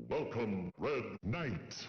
Welcome, Red Knight!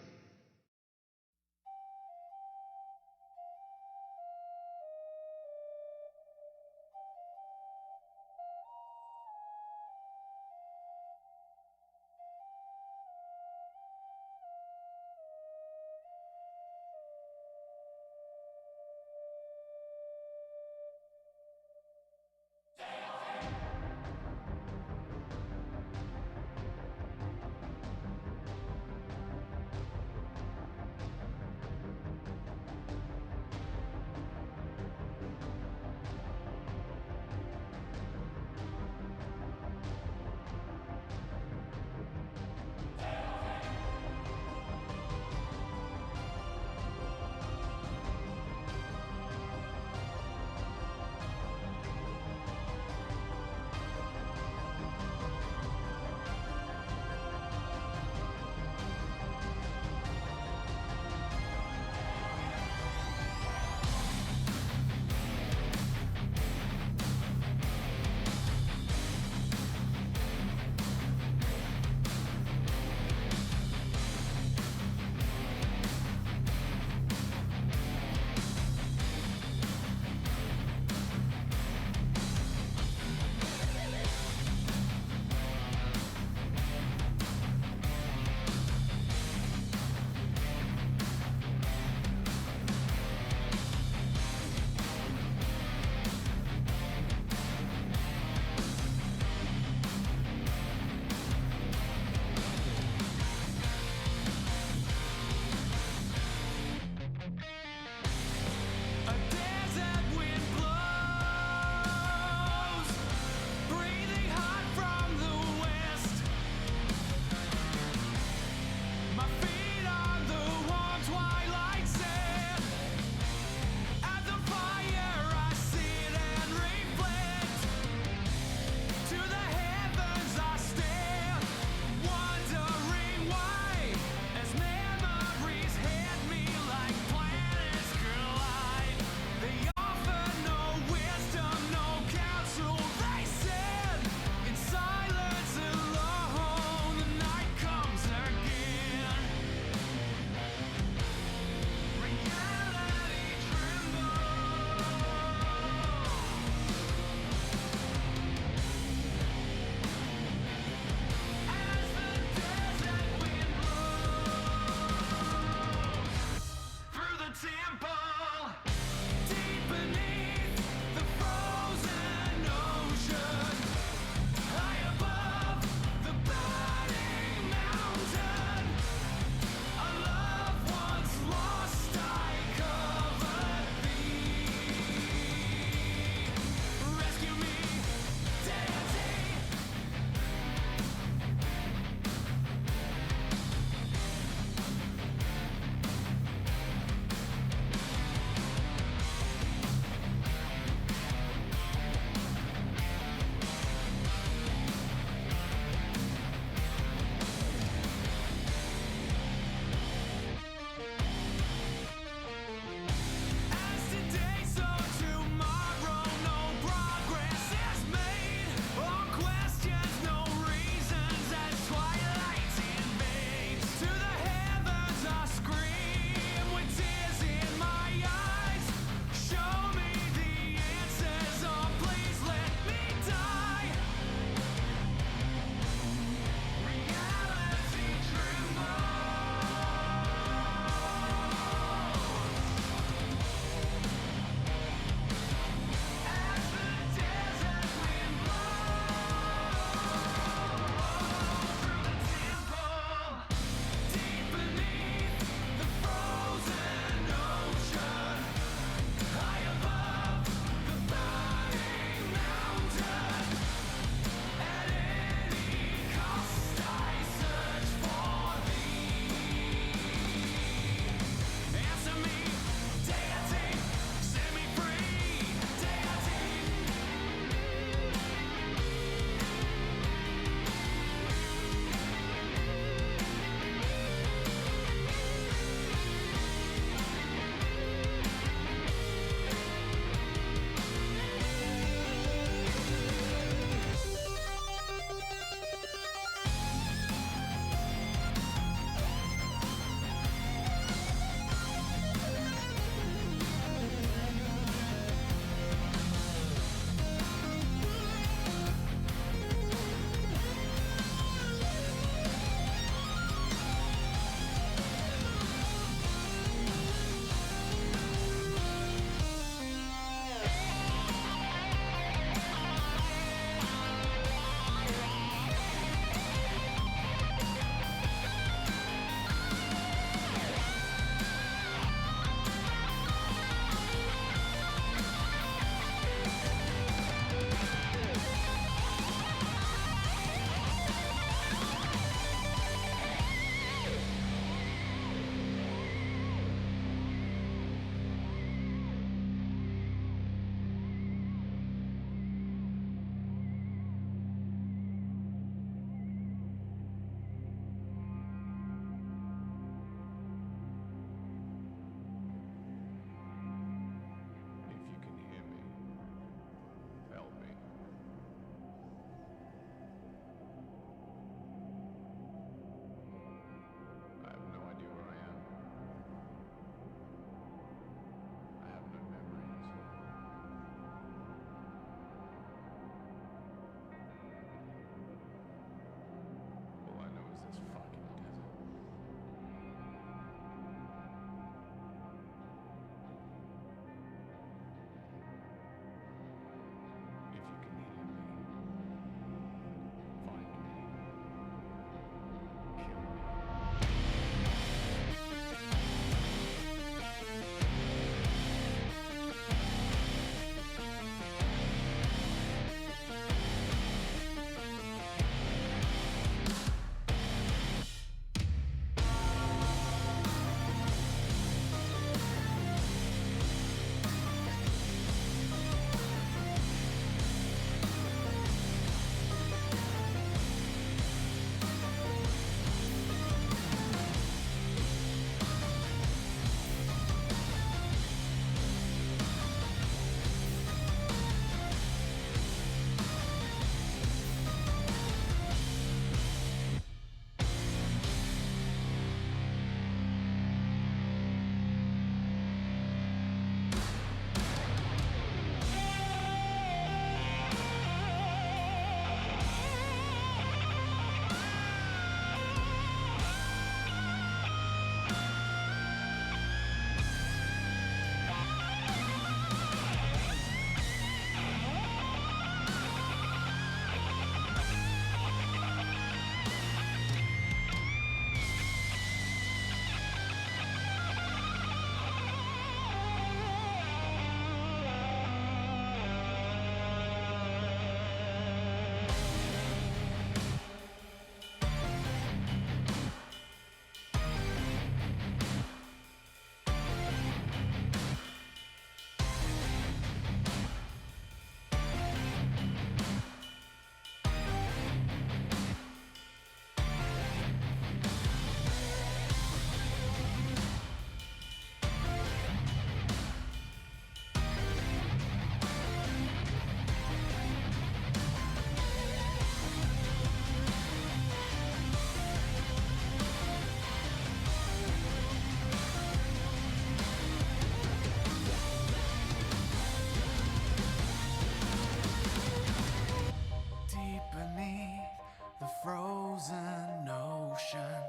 frozen ocean,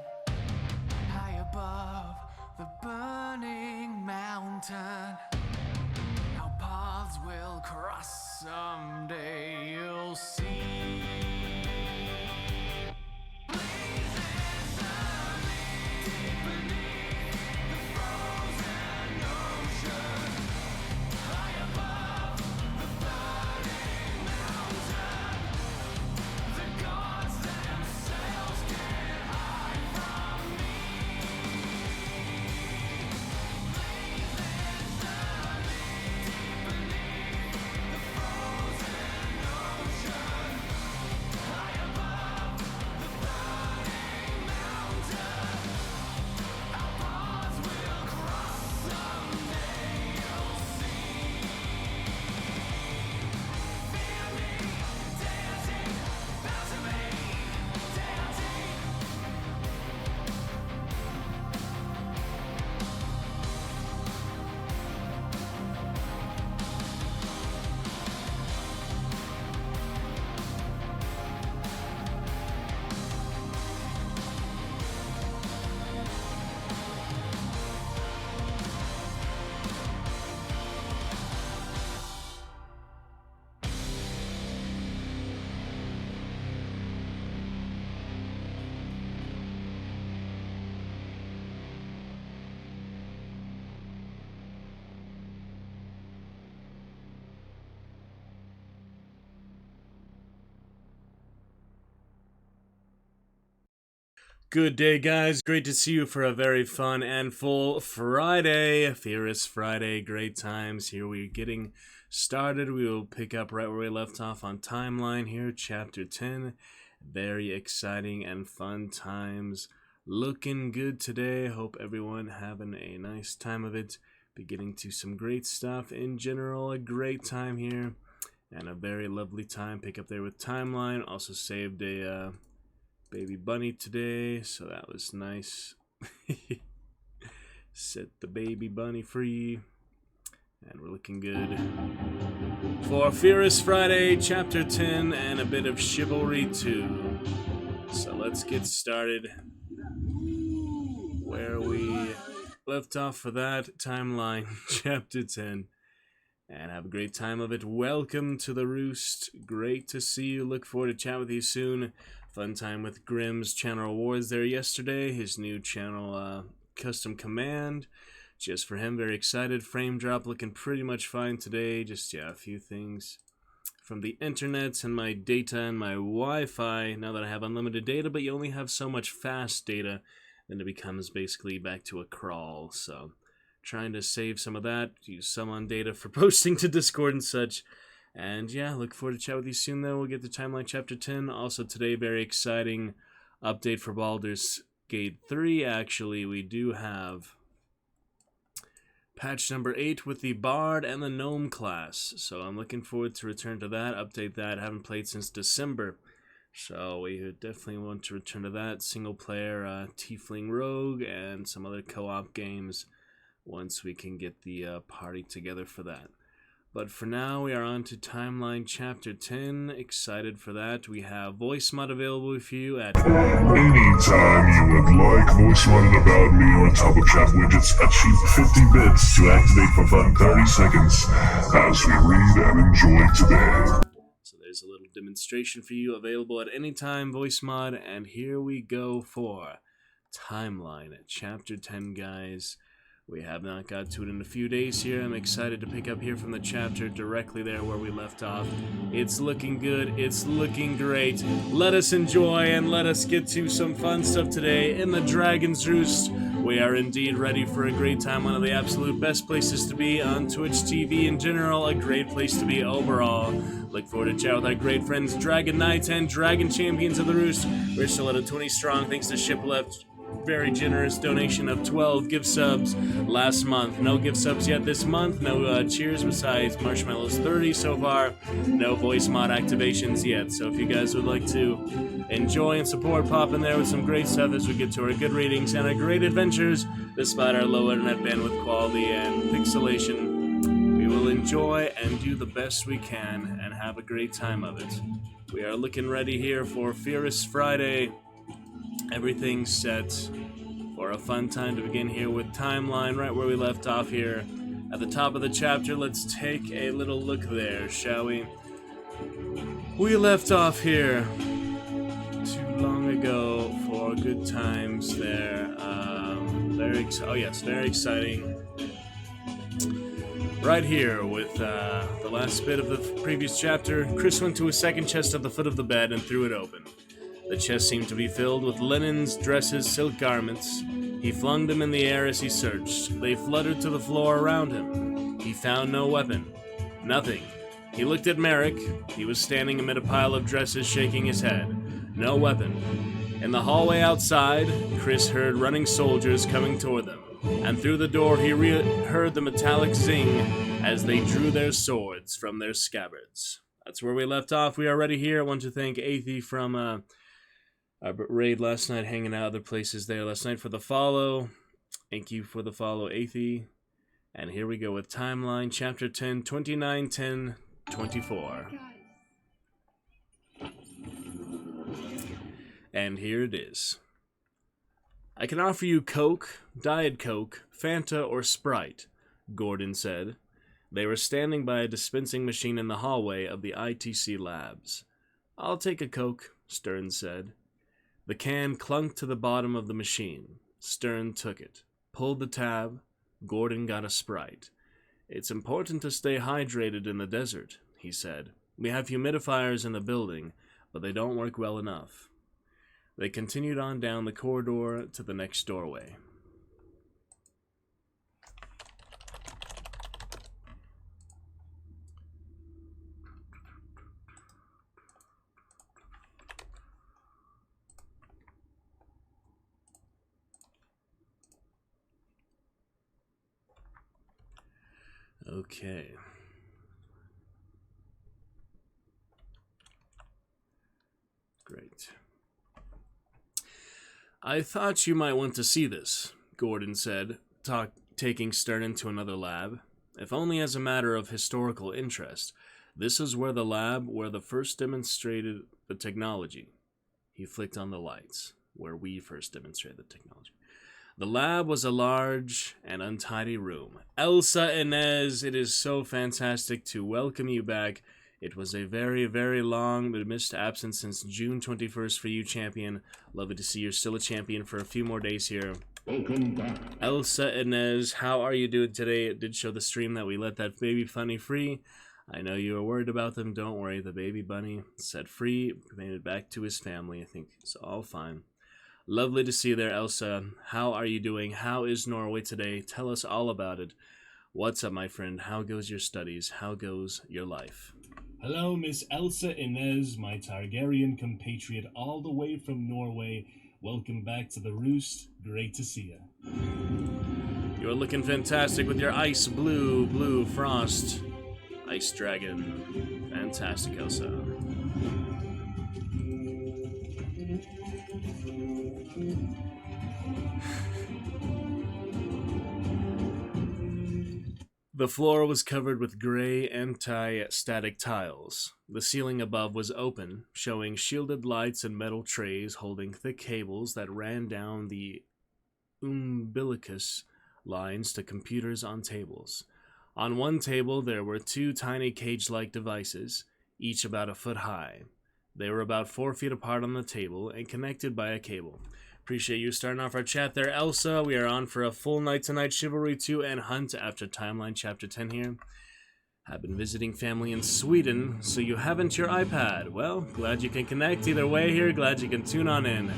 high above the burning mountain. Our paths will cross someday, you'll see. Good day, guys. Great to see you for a very fun and full Friday. Fierce Friday, great times. Here we're getting started. We will pick up right where we left off on Timeline here, Chapter 10. Very exciting and fun times. Looking good today. Hope everyone having a nice time of it. Be getting to some great stuff in general. A great time here and a very lovely time. Pick up there with Timeline. Also saved a baby bunny today, so that was nice. Set the baby bunny free, and we're looking good for Fierce Friday, Chapter 10, and a bit of Chivalry 2. So let's get started where we left off for that Timeline, Chapter 10, and have a great time of it. Welcome to the Roost. Great to see you. Look forward to chat with you soon. Fun time with Grimm's channel awards there yesterday. His new channel custom command just for him. Very excited. Frame drop looking pretty much fine today. Just a few things from the internet and my data and my Wi-Fi. Now that I have unlimited data, but you only have so much fast data, then it becomes basically back to a crawl. So trying to save some of that, use some on data for posting to Discord and such. And yeah, look forward to chat with you soon, though. We'll get to Timeline Chapter 10. Also today, very exciting update for Baldur's Gate 3, actually. We do have patch number 8 with the Bard and the Gnome class. So I'm looking forward to return to that, update that. I haven't played since December. So we definitely want to return to that. Single player Tiefling Rogue and some other co-op games once we can get the party together for that. But for now, we are on to Timeline Chapter 10. Excited for that. We have voice mod available for you at Anytime you would like voice modded about me or Toggle Chat widgets, achieve 50 bits to activate for fun 30 seconds as we read and enjoy today. So there's a little demonstration for you available at any time, voice mod, and here we go for Timeline at Chapter 10, guys. We have not got to it in a few days here. I'm excited to pick up here from the chapter directly there where we left off. It's looking good. It's looking great. Let us enjoy and let us get to some fun stuff today in the Dragon's Roost. We are indeed ready for a great time. One of the absolute best places to be on Twitch TV in general. A great place to be overall. Look forward to chat with our great friends Dragon Knights and Dragon Champions of the Roost. We're still at a 20 strong thanks to Shipleft. Very generous donation of 12 gift subs last month. No gift subs yet this month. No cheers besides Marshmallows 30 so far. No voice mod activations yet. So if you guys would like to enjoy and support, pop in there with some great stuff as we get to our good ratings and our great adventures despite our low internet bandwidth quality and pixelation. We will enjoy and do the best we can and have a great time of it. We are looking ready here for Furious Friday. Everything's set for a fun time to begin here with Timeline, right where we left off here. At the top of the chapter, let's take a little look there, shall we? We left off here too long ago for good times there. Very exciting. Right here with the last bit of the previous chapter, Chris went to his second chest at the foot of the bed and threw it open. The chest seemed to be filled with linens, dresses, silk garments. He flung them in the air as he searched. They fluttered to the floor around him. He found no weapon. Nothing. He looked at Merrick. He was standing amid a pile of dresses, shaking his head. No weapon. In the hallway outside, Chris heard running soldiers coming toward them, and through the door he heard the metallic zing as they drew their swords from their scabbards. That's where we left off. We are ready here. I want to thank Athey from our raid last night, hanging out other places there last night for the follow. Thank you for the follow, Athey. And here we go with Timeline, Chapter 10, 29-10-24. And here it is. I can offer you Coke, Diet Coke, Fanta, or Sprite, Gordon said. They were standing by a dispensing machine in the hallway of the ITC labs. I'll take a Coke, Stern said. The can clunked to the bottom of the machine. Stern took it, pulled the tab. Gordon got a Sprite. It's important to stay hydrated in the desert, he said. We have humidifiers in the building, but they don't work well enough. They continued on down the corridor to the next doorway. Okay. Great. I thought you might want to see this, Gordon said, taking Stern into another lab. If only as a matter of historical interest. This is where the lab where the first demonstrated the technology. He flicked on the lights, where we first demonstrated the technology. The lab was a large and untidy room. Elsa Inez, it is so fantastic to welcome you back. It was a very, very long but missed absence since June 21st for you, champion. Lovely to see you're still a champion for a few more days here. Welcome back. Elsa Inez, how are you doing today? It did show the stream that we let that baby bunny free. I know you were worried about them. Don't worry, the baby bunny set free, made it back to his family. I think it's all fine. Lovely to see you there, Elsa. How are you doing? How is Norway today? Tell us all about it. What's up, my friend? How goes your studies? How goes your life? Hello, Miss Elsa Inez, my Targaryen compatriot all the way from Norway. Welcome back to the Roost. Great to see you. You're looking fantastic with your ice blue frost ice dragon. Fantastic, Elsa. The floor was covered with gray anti-static tiles. The ceiling above was open, showing shielded lights and metal trays holding thick cables that ran down the umbilicus lines to computers on tables. On one table there were two tiny cage-like devices, each about a foot high. They were about 4 feet apart on the table and connected by a cable. Appreciate you starting off our chat there, Elsa. We are on for a full night tonight. Chivalry 2 and Hunt after Timeline Chapter 10 here. I've been visiting family in Sweden, so you haven't your iPad. Well, glad you can connect either way here. Glad you can tune on in.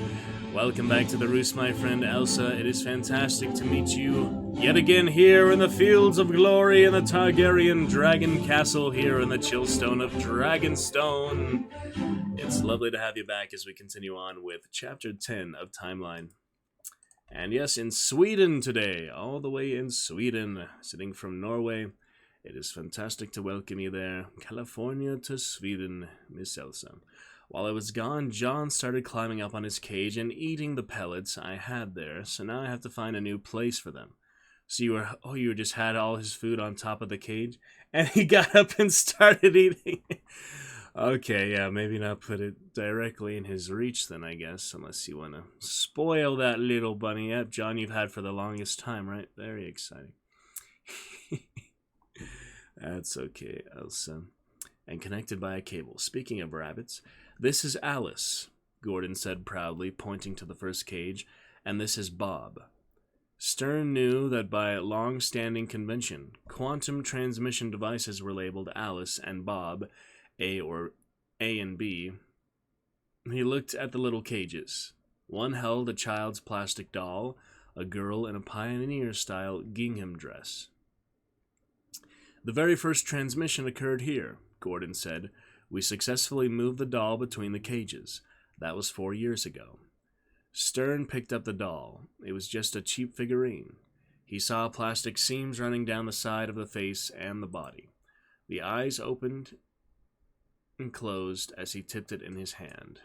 Welcome back to the Roost, my friend Elsa. It is fantastic to meet you yet again here in the Fields of Glory in the Targaryen Dragon Castle here in the Chillstone of Dragonstone. It's lovely to have you back as we continue on with Chapter 10 of Timeline. And yes, in Sweden today, all the way in Sweden, sitting from Norway. It is fantastic to welcome you there. California to Sweden, Miss Elsa. While I was gone, John started climbing up on his cage and eating the pellets I had there, so now I have to find a new place for them. So you just had all his food on top of the cage, and he got up and started eating. Okay, yeah, maybe not put it directly in his reach then, I guess, unless you want to spoil that little bunny. Yep, John, you've had for the longest time, right? Very exciting. That's okay, Elsa. And connected by a cable. Speaking of rabbits, this is Alice, Gordon said proudly, pointing to the first cage, and this is Bob. Stern knew that by long-standing convention, quantum transmission devices were labeled Alice and Bob, A and B. He looked at the little cages. One held a child's plastic doll, a girl in a pioneer-style gingham dress. The very first transmission occurred here, Gordon said. We successfully moved the doll between the cages. That was 4 years ago. Stern picked up the doll. It was just a cheap figurine. He saw plastic seams running down the side of the face and the body. The eyes opened and closed as he tipped it in his hand.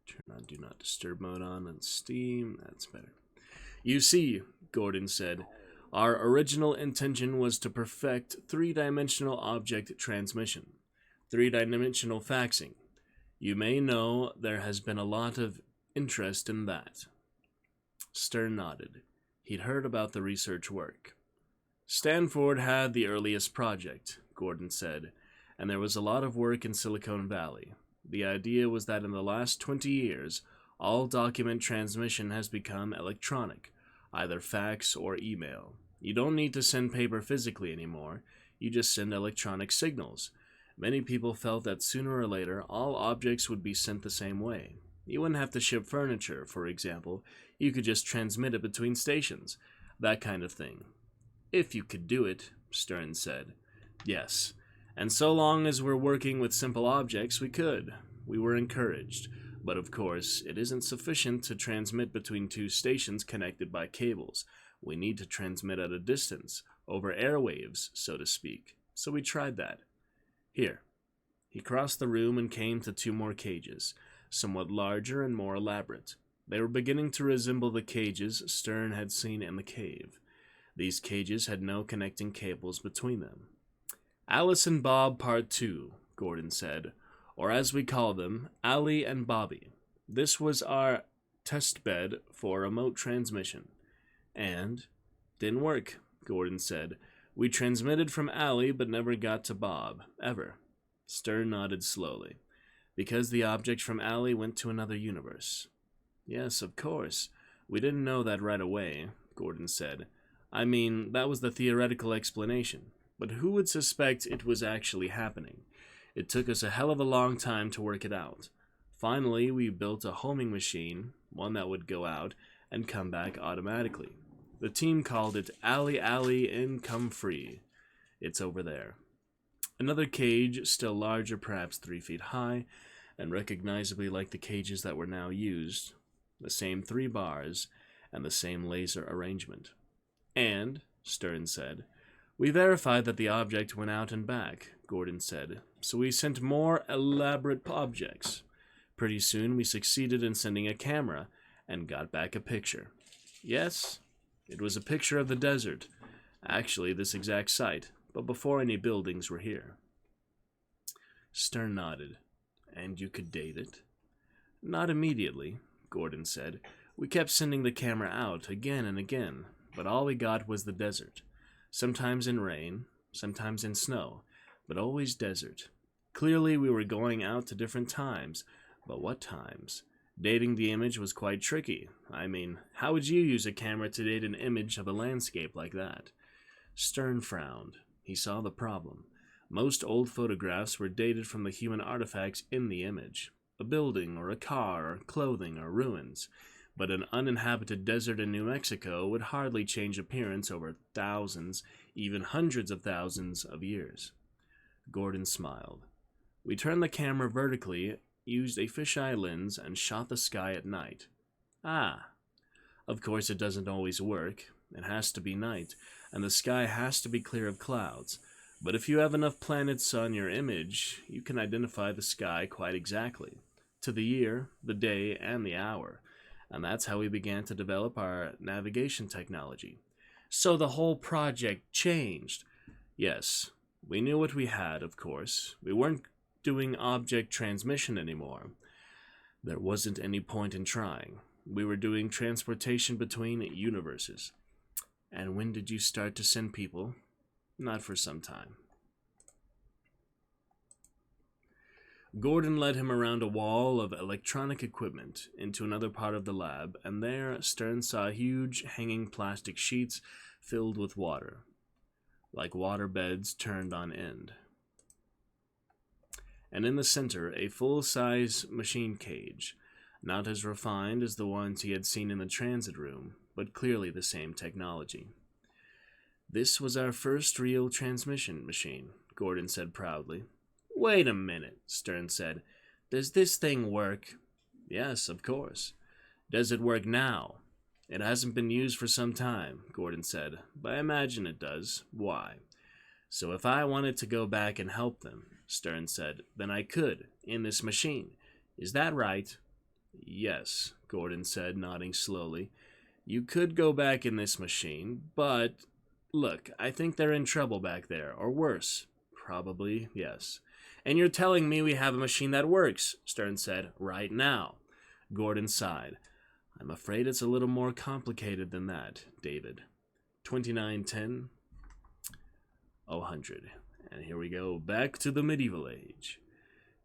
Turn on Do Not Disturb mode on Steam. That's better. You see, Gordon said, our original intention was to perfect three-dimensional object transmission, three-dimensional faxing. You may know there has been a lot of interest in that. Stern nodded. He'd heard about the research work. Stanford had the earliest project, Gordon said, and there was a lot of work in Silicon Valley. The idea was that in the last 20 years, all document transmission has become electronic, either fax or email. You don't need to send paper physically anymore, you just send electronic signals. Many people felt that sooner or later, all objects would be sent the same way. You wouldn't have to ship furniture, for example. You could just transmit it between stations. That kind of thing. If you could do it, Stern said. Yes. And so long as we're working with simple objects, we could. We were encouraged. But of course, it isn't sufficient to transmit between two stations connected by cables. We need to transmit at a distance, over airwaves, so to speak. So we tried that. Here. He crossed the room and came to two more cages, somewhat larger and more elaborate. They were beginning to resemble the cages Stern had seen in the cave. These cages had no connecting cables between them. Alice and Bob Part 2, Gordon said, or as we call them, Allie and Bobby. This was our test bed for remote transmission. And didn't work, Gordon said. We transmitted from Allie but never got to Bob, ever. Stern nodded slowly. Because the object from Allie went to another universe. Yes, of course. We didn't know that right away, Gordon said. I mean, that was the theoretical explanation. But who would suspect it was actually happening? It took us a hell of a long time to work it out. Finally, we built a homing machine, one that would go out and come back automatically. The team called it Allie Allie in Come Free. It's over there. Another cage, still larger, perhaps 3 feet high, and recognizably like the cages that were now used. The same 3 bars, and the same laser arrangement. And, Stern said, we verified that the object went out and back, Gordon said, so we sent more elaborate objects. Pretty soon we succeeded in sending a camera, and got back a picture. Yes, it was a picture of the desert, actually this exact site, but before any buildings were here. Stern nodded. And you could date it? Not immediately, Gordon said. We kept sending the camera out again and again, but all we got was the desert. Sometimes in rain, sometimes in snow, but always desert. Clearly we were going out to different times, but what times? Dating the image was quite tricky. I mean, how would you use a camera to date an image of a landscape like that? Stern frowned. He saw the problem. Most old photographs were dated from the human artifacts in the image. A building, or a car, or clothing, or ruins. But an uninhabited desert in New Mexico would hardly change appearance over thousands, even hundreds of thousands of years. Gordon smiled. We turned the camera vertically, used a fisheye lens, and shot the sky at night. Ah. Of course it doesn't always work. It has to be night, and the sky has to be clear of clouds. But if you have enough planets on your image, you can identify the sky quite exactly, to the year, the day, and the hour. and that's how we began to develop our navigation technology. So the whole project changed. Yes, we knew what we had, of course. We weren't doing object transmission anymore. There wasn't any point in trying. We were doing transportation between universes. And when did you start to send people? Not for some time. Gordon led him around a wall of electronic equipment into another part of the lab, and there Stern saw huge hanging plastic sheets filled with water, like water beds turned on end. And in the center, a full-size machine cage, not as refined as the ones he had seen in the transit room, but clearly the same technology. This was our first real transmission machine, Gordon said proudly. Wait a minute, Stern said. Does this thing work? Yes, of course. Does it work now? It hasn't been used for some time, Gordon said, but I imagine it does. Why? So if I wanted to go back and help them, Stern said, then I could, in this machine. Is that right? Yes, Gordon said, nodding slowly. You could go back in this machine, but... Look, I think they're in trouble back there, or worse. Probably, yes. And you're telling me we have a machine that works, Stern said, right now. Gordon sighed. I'm afraid it's a little more complicated than that, David. 2910, 100. And here we go, back to the medieval age.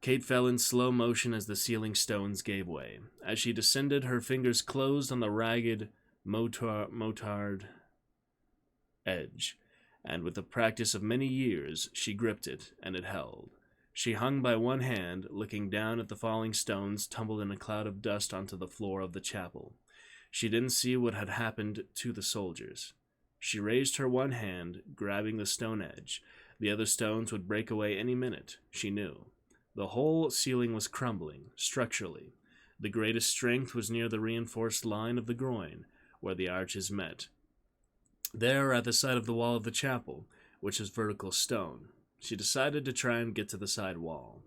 Kate fell in slow motion as the ceiling stones gave way. As she descended, her fingers closed on the ragged, motard edge, and with the practice of many years, she gripped it, and it held. She hung by one hand, looking down at the falling stones tumbled in a cloud of dust onto the floor of the chapel. She didn't see what had happened to the soldiers. She raised her one hand, grabbing the stone edge. The other stones would break away any minute, she knew. The whole ceiling was crumbling, structurally. The greatest strength was near the reinforced line of the groin, where the arches met. There, at the side of the wall of the chapel, which was vertical stone, she decided to try and get to the side wall.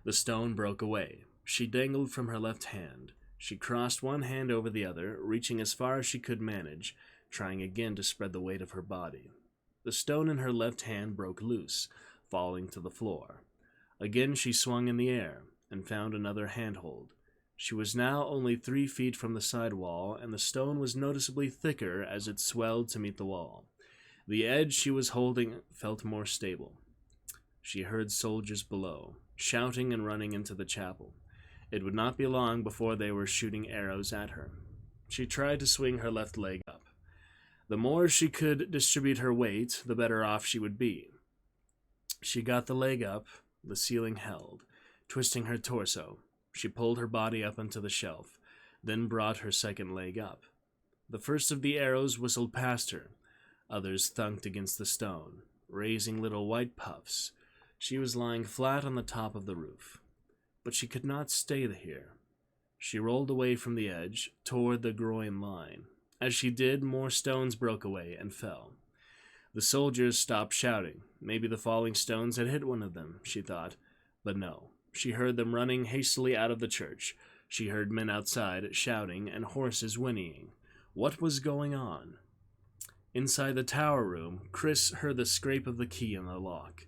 The stone broke away. She dangled from her left hand. She crossed one hand over the other, reaching as far as she could manage, trying again to spread the weight of her body. The stone in her left hand broke loose, falling to the floor. Again she swung in the air, and found another handhold. She was now only 3 feet from the side wall, and the stone was noticeably thicker as it swelled to meet the wall. The edge she was holding felt more stable. She heard soldiers below, shouting and running into the chapel. It would not be long before they were shooting arrows at her. She tried to swing her left leg up. The more she could distribute her weight, the better off she would be. She got the leg up, the ceiling held. Twisting her torso, she pulled her body up onto the shelf, then brought her second leg up. The first of the arrows whistled past her. Others thunked against the stone, raising little white puffs. She was lying flat on the top of the roof. But she could not stay here. She rolled away from the edge, toward the groin line. As she did, more stones broke away and fell. The soldiers stopped shouting. Maybe the falling stones had hit one of them, she thought. But no. She heard them running hastily out of the church. She heard men outside shouting and horses whinnying. What was going on? Inside the tower room, Chris heard the scrape of the key in the lock.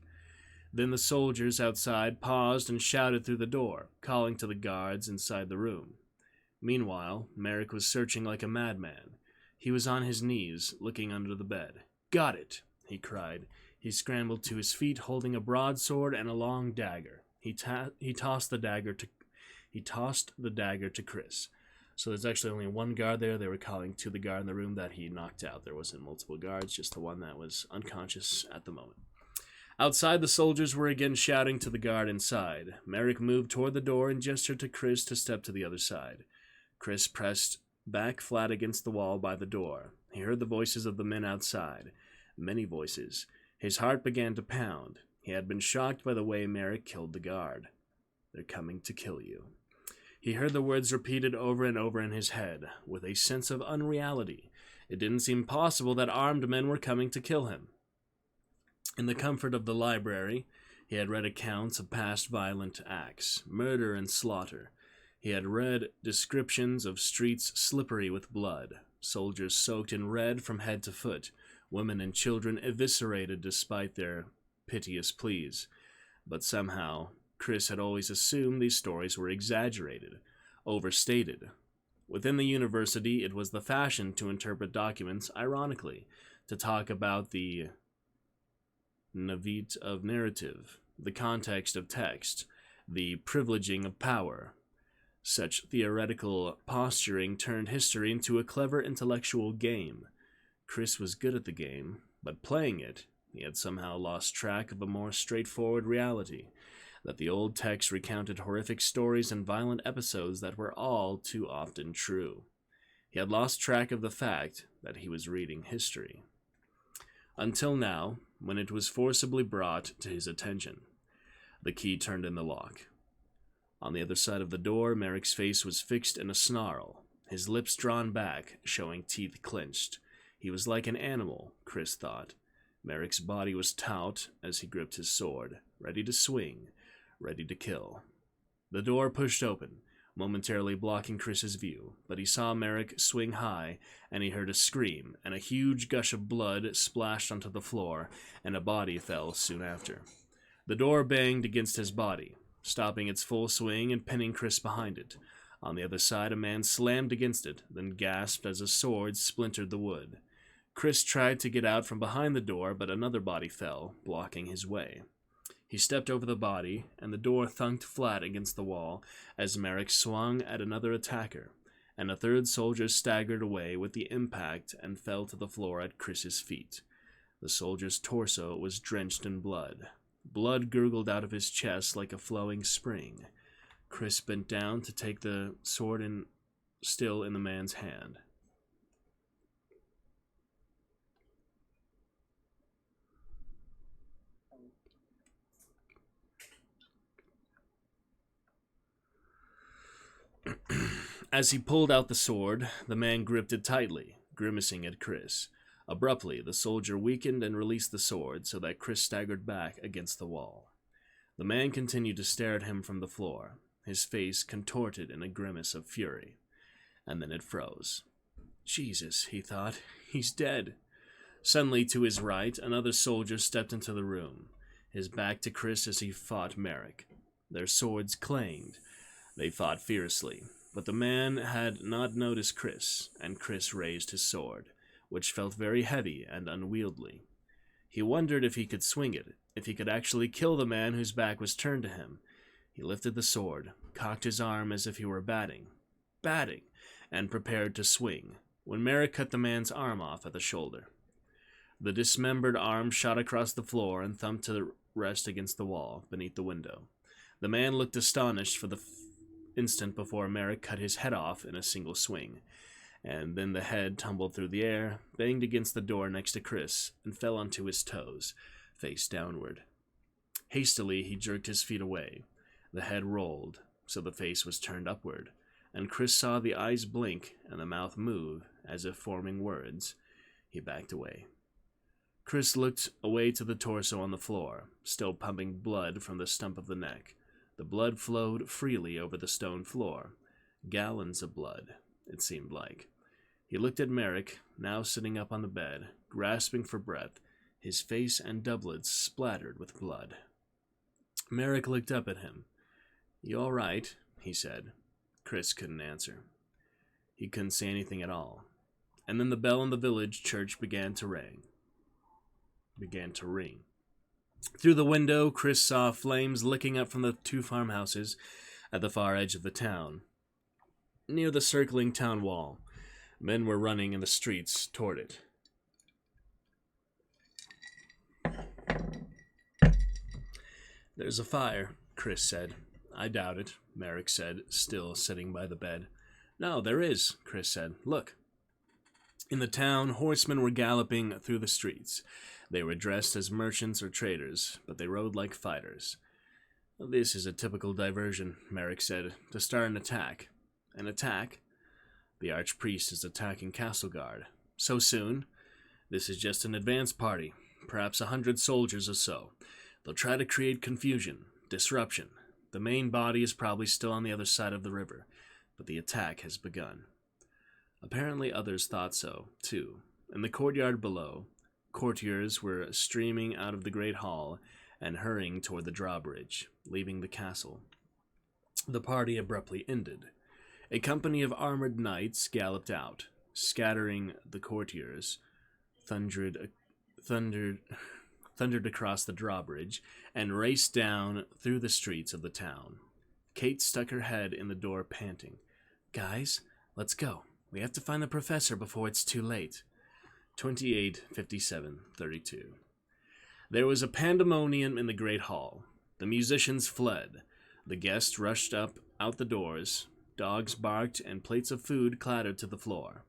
Then the soldiers outside paused and shouted through the door, calling to the guards inside the room. Meanwhile, Merrick was searching like a madman. He was on his knees, looking under the bed. "Got it!" he cried. He scrambled to his feet, holding a broadsword and a long dagger. He tossed the dagger to Chris. So there's actually only one guard there. They were calling to the guard in the room that he knocked out. There wasn't multiple guards, just the one that was unconscious at the moment. Outside, the soldiers were again shouting to the guard inside. Merrick moved toward the door and gestured to Chris to step to the other side. Chris pressed back flat against the wall by the door. He heard the voices of the men outside. Many voices. His heart began to pound. He had been shocked by the way Merrick killed the guard. "They're coming to kill you." He heard the words repeated over and over in his head, with a sense of unreality. It didn't seem possible that armed men were coming to kill him. In the comfort of the library, he had read accounts of past violent acts, murder and slaughter. He had read descriptions of streets slippery with blood, soldiers soaked in red from head to foot, women and children eviscerated despite their piteous pleas. But somehow, Chris had always assumed these stories were exaggerated, overstated. Within the university, it was the fashion to interpret documents ironically, to talk about the navit of narrative, the context of text, the privileging of power. Such theoretical posturing turned history into a clever intellectual game. Chris was good at the game, but playing it, he had somehow lost track of a more straightforward reality, that the old text recounted horrific stories and violent episodes that were all too often true. He had lost track of the fact that he was reading history. Until now, when it was forcibly brought to his attention. The key turned in the lock. On the other side of the door, Merrick's face was fixed in a snarl, his lips drawn back, showing teeth clenched. He was like an animal, Chris thought. Merrick's body was taut as he gripped his sword, ready to swing, ready to kill. The door pushed open, momentarily blocking Chris's view, but he saw Merrick swing high, and he heard a scream, and a huge gush of blood splashed onto the floor, and a body fell soon after. The door banged against his body, stopping its full swing and pinning Chris behind it. On the other side, a man slammed against it, then gasped as a sword splintered the wood. Chris tried to get out from behind the door, but another body fell, blocking his way. He stepped over the body, and the door thunked flat against the wall as Merrick swung at another attacker, and a third soldier staggered away with the impact and fell to the floor at Chris's feet. The soldier's torso was drenched in blood. Blood gurgled out of his chest like a flowing spring. Chris bent down to take the sword still in the man's hand. As he pulled out the sword, the man gripped it tightly, grimacing at Chris. Abruptly, the soldier weakened and released the sword so that Chris staggered back against the wall. The man continued to stare at him from the floor, his face contorted in a grimace of fury. And then it froze. Jesus, he thought, he's dead. Suddenly, to his right, another soldier stepped into the room, his back to Chris as he fought Merrick. Their swords clanged. They fought fiercely, but the man had not noticed Chris, and Chris raised his sword, which felt very heavy and unwieldy. He wondered if he could swing it, if he could actually kill the man whose back was turned to him. He lifted the sword, cocked his arm as if he were batting, and prepared to swing, when Merrick cut the man's arm off at the shoulder. The dismembered arm shot across the floor and thumped to rest against the wall beneath the window. The man looked astonished for the instant before Merrick cut his head off in a single swing, and then the head tumbled through the air, banged against the door next to Chris, and fell onto his toes, face downward. Hastily, he jerked his feet away. The head rolled, so the face was turned upward, and Chris saw the eyes blink and the mouth move, as if forming words. He backed away. Chris looked away to the torso on the floor, still pumping blood from the stump of the neck. The blood flowed freely over the stone floor. Gallons of blood, it seemed like. He looked at Merrick, now sitting up on the bed, grasping for breath, his face and doublet splattered with blood. Merrick looked up at him. "You all right?" he said. Chris couldn't answer. He couldn't say anything at all. And then the bell in the village church began to ring. Through the window, Chris saw flames licking up from the two farmhouses at the far edge of the town. Near the circling town wall, men were running in the streets toward it. "There's a fire," Chris said. "I doubt it," Merrick said, still sitting by the bed. "No, there is," Chris said. "Look." In the town, horsemen were galloping through the streets. They were dressed as merchants or traders, but they rode like fighters. "This is a typical diversion," Merrick said, "to start an attack." "An attack?" "The archpriest is attacking Castleguard." "So soon?" "This is just an advance party, perhaps 100 soldiers or so. They'll try to create confusion, disruption. The main body is probably still on the other side of the river. but the attack has begun. Apparently others thought so, too. In the courtyard below, courtiers were streaming out of the great hall and hurrying toward the drawbridge, leaving the castle. The party abruptly ended. A company of armored knights galloped out, scattering the courtiers, thundered across the drawbridge, and raced down through the streets of the town. Kate stuck her head in the door, panting. "Guys, let's go. We have to find the professor before it's too late." 28:57:32. There was a pandemonium in the great hall. The musicians fled. The guests rushed out the doors. Dogs barked and plates of food clattered to the floor.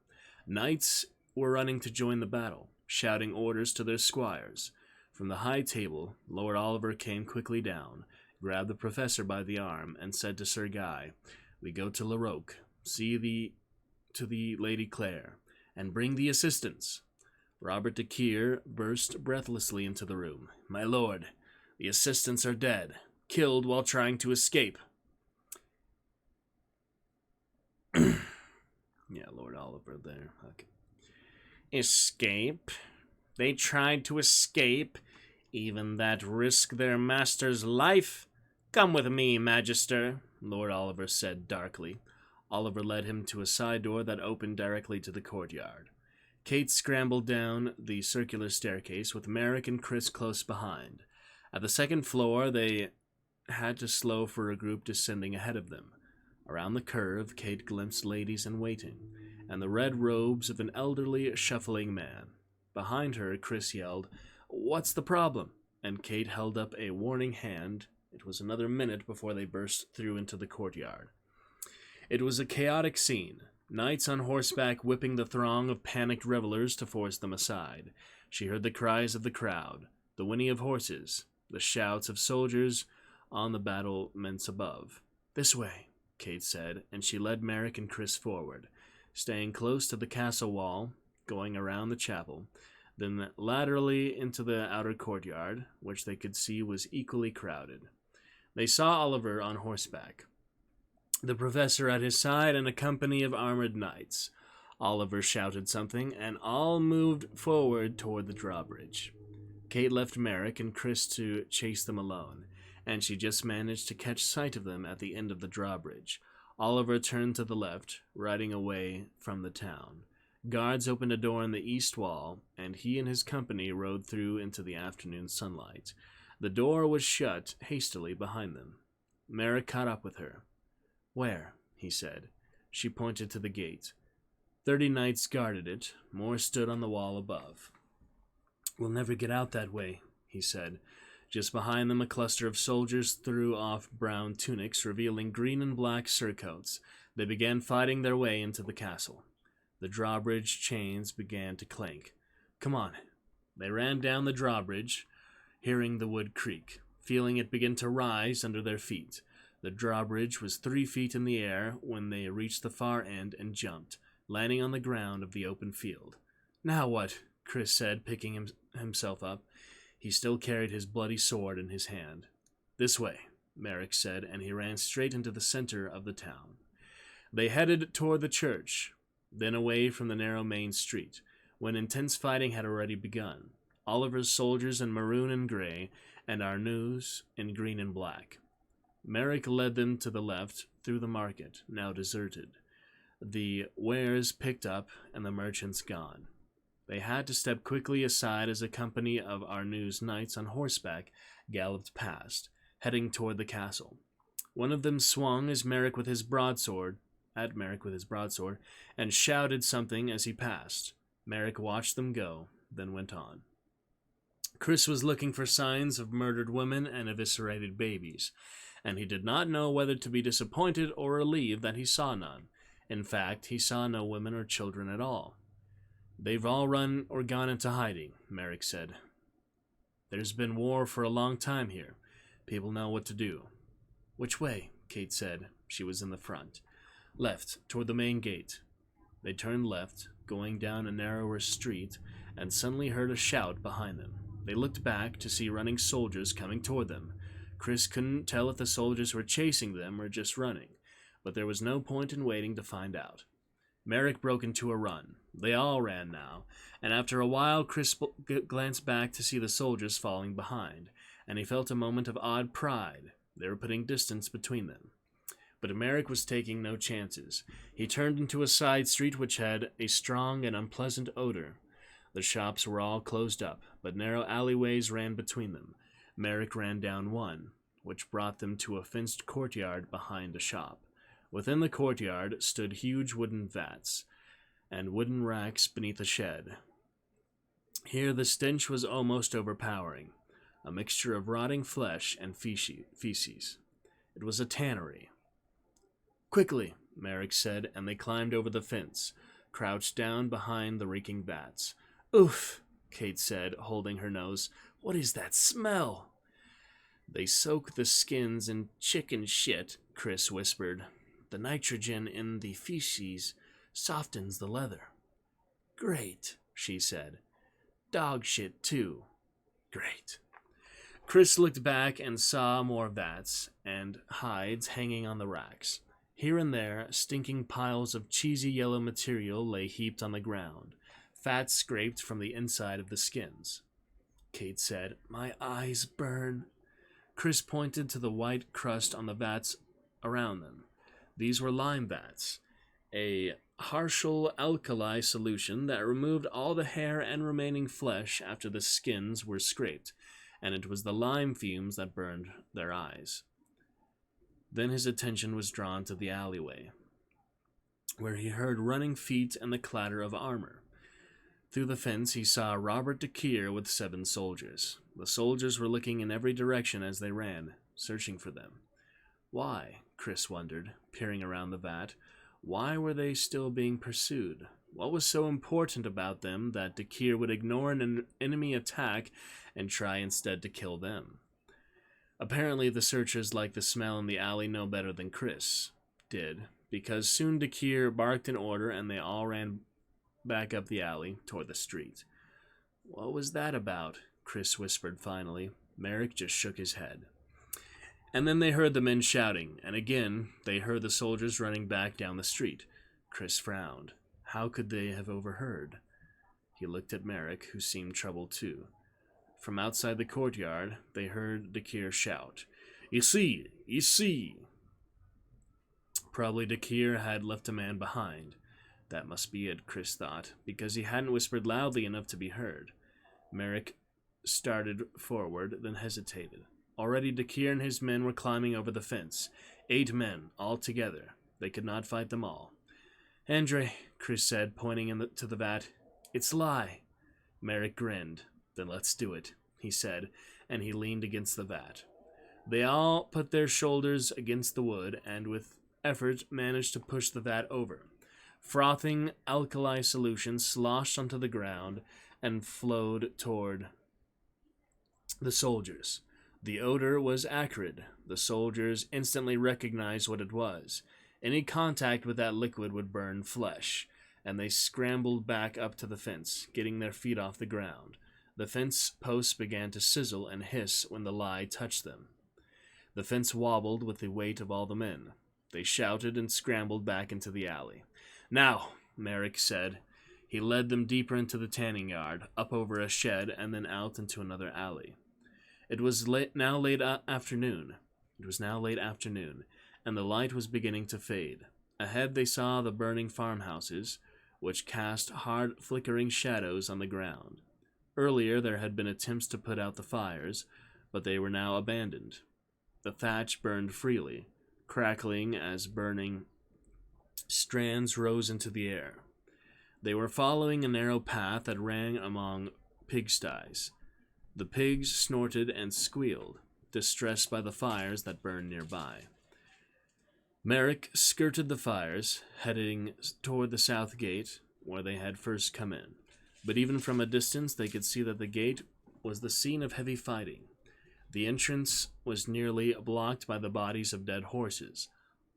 Knights were running to join the battle, shouting orders to their squires. From the high table, Lord Oliver came quickly down, grabbed the professor by the arm, and said to Sir Guy, "We go to Larocque, to the Lady Claire, and bring the assistants." Robert de Keir burst breathlessly into the room. "My lord, the assistants are dead, killed while trying to escape." Yeah, Lord Oliver there. Okay. "Escape? They tried to escape, even that risk their master's life? Come with me, Magister," Lord Oliver said darkly. Oliver led him to a side door that opened directly to the courtyard. Kate scrambled down the circular staircase with Merrick and Chris close behind. At the second floor, they had to slow for a group descending ahead of them. Around the curve, Kate glimpsed ladies in waiting, and the red robes of an elderly, shuffling man. Behind her, Chris yelled, "What's the problem?" And Kate held up a warning hand. It was another minute before they burst through into the courtyard. It was a chaotic scene. Knights on horseback whipping the throng of panicked revelers to force them aside. She heard the cries of the crowd, the whinny of horses, the shouts of soldiers on the battlements above. "This way," Kate said, and she led Merrick and Chris forward, staying close to the castle wall, going around the chapel, then laterally into the outer courtyard, which they could see was equally crowded. They saw Oliver on horseback, the professor at his side, and a company of armored knights. Oliver shouted something, and all moved forward toward the drawbridge. Kate left Merrick and Chris to chase them alone, and she just managed to catch sight of them at the end of the drawbridge. Oliver turned to the left, riding away from the town. Guards opened a door in the east wall, and he and his company rode through into the afternoon sunlight. The door was shut hastily behind them. Merrick caught up with her. "Where?" he said. She pointed to the gate. 30 knights guarded it. More stood on the wall above. "We'll never get out that way," he said. Just behind them, a cluster of soldiers threw off brown tunics, revealing green and black surcoats. They began fighting their way into the castle. The drawbridge chains began to clank. "Come on." They ran down the drawbridge, hearing the wood creak, feeling it begin to rise under their feet. The drawbridge was 3 feet in the air when they reached the far end and jumped, landing on the ground of the open field. "Now what?" Chris said, picking himself up. He still carried his bloody sword in his hand. "This way," Merrick said, and he ran straight into the center of the town. They headed toward the church, then away from the narrow main street, when intense fighting had already begun. Oliver's soldiers in maroon and gray, and Arnaux's in green and black. Merrick led them to the left through the market, now deserted. The wares picked up and the merchants gone. They had to step quickly aside as a company of Arnaux's knights on horseback galloped past, heading toward the castle. One of them swung at Merrick with his broadsword, and shouted something as he passed. Merrick watched them go, then went on. Chris was looking for signs of murdered women and eviscerated babies, and he did not know whether to be disappointed or relieved that he saw none. In fact, he saw no women or children at all. "They've all run or gone into hiding," Merrick said. "There's been war for a long time here. People know what to do." "Which way?" Kate said. She was in the front. "Left, toward the main gate." They turned left, going down a narrower street, and suddenly heard a shout behind them. They looked back to see running soldiers coming toward them. Chris couldn't tell if the soldiers were chasing them or just running, but there was no point in waiting to find out. Merrick broke into a run. They all ran now, and after a while Chris glanced back to see the soldiers falling behind, and he felt a moment of odd pride. They were putting distance between them. But Merrick was taking no chances. He turned into a side street which had a strong and unpleasant odor. The shops were all closed up, but narrow alleyways ran between them. Merrick ran down one, which brought them to a fenced courtyard behind a shop. Within the courtyard stood huge wooden vats and wooden racks beneath a shed. Here the stench was almost overpowering, a mixture of rotting flesh and feces. It was a tannery. "Quickly," Merrick said, and they climbed over the fence, crouched down behind the reeking vats. "Oof," Kate said, holding her nose. "What is that smell?" "They soak the skins in chicken shit," Chris whispered. "The nitrogen in the feces softens the leather." "Great," she said. "Dog shit, too." "Great." Chris looked back and saw more vats and hides hanging on the racks. Here and there, stinking piles of cheesy yellow material lay heaped on the ground, fat scraped from the inside of the skins. Kate said, "My eyes burn." Chris pointed to the white crust on the vats around them. These were lime vats, a Harshal alkali solution that removed all the hair and remaining flesh after the skins were scraped, and it was the lime fumes that burned their eyes. Then his attention was drawn to the alleyway, where he heard running feet and the clatter of armor. Through the fence he saw Robert DeKeer with 7 soldiers. The soldiers were looking in every direction as they ran, searching for them. Why, Chris wondered, peering around the vat. Why were they still being pursued? What was so important about them that DeKeer would ignore an enemy attack and try instead to kill them? Apparently the searchers liked the smell in the alley no better than Chris did, because soon DeKeer barked an order and they all ran back up the alley toward the street. "What was that about?" Chris whispered finally. Merrick just shook his head. And then they heard the men shouting, and again they heard the soldiers running back down the street. Chris frowned. How could they have overheard? He looked at Merrick, who seemed troubled too. From outside the courtyard, they heard DeKeer shout, "You see! You see!" Probably DeKeer had left a man behind. That must be it, Chris thought, because he hadn't whispered loudly enough to be heard. Merrick started forward, then hesitated. Already DeKeer and his men were climbing over the fence. 8 men, all together. They could not fight them all. "Andre," Chris said, pointing to the vat. "It's lie." Merrick grinned. "Then let's do it," he said, and he leaned against the vat. They all put their shoulders against the wood, and with effort managed to push the vat over. Frothing alkali solution sloshed onto the ground and flowed toward the soldiers. The odor was acrid. The soldiers instantly recognized what it was. Any contact with that liquid would burn flesh, and they scrambled back up to the fence, getting their feet off the ground. The fence posts began to sizzle and hiss when the lye touched them. The fence wobbled with the weight of all the men. They shouted and scrambled back into the alley. "Now," Merrick said. He led them deeper into the tanning yard, up over a shed, and then out into another alley. It was now late afternoon, and the light was beginning to fade. Ahead they saw the burning farmhouses, which cast hard, flickering shadows on the ground. Earlier there had been attempts to put out the fires, but they were now abandoned. The thatch burned freely, crackling as burning strands rose into the air. They were following a narrow path that ran among pigsties. The pigs snorted and squealed, distressed by the fires that burned nearby. Merrick skirted the fires, heading toward the south gate, where they had first come in. But even from a distance they could see that the gate was the scene of heavy fighting. The entrance was nearly blocked by the bodies of dead horses.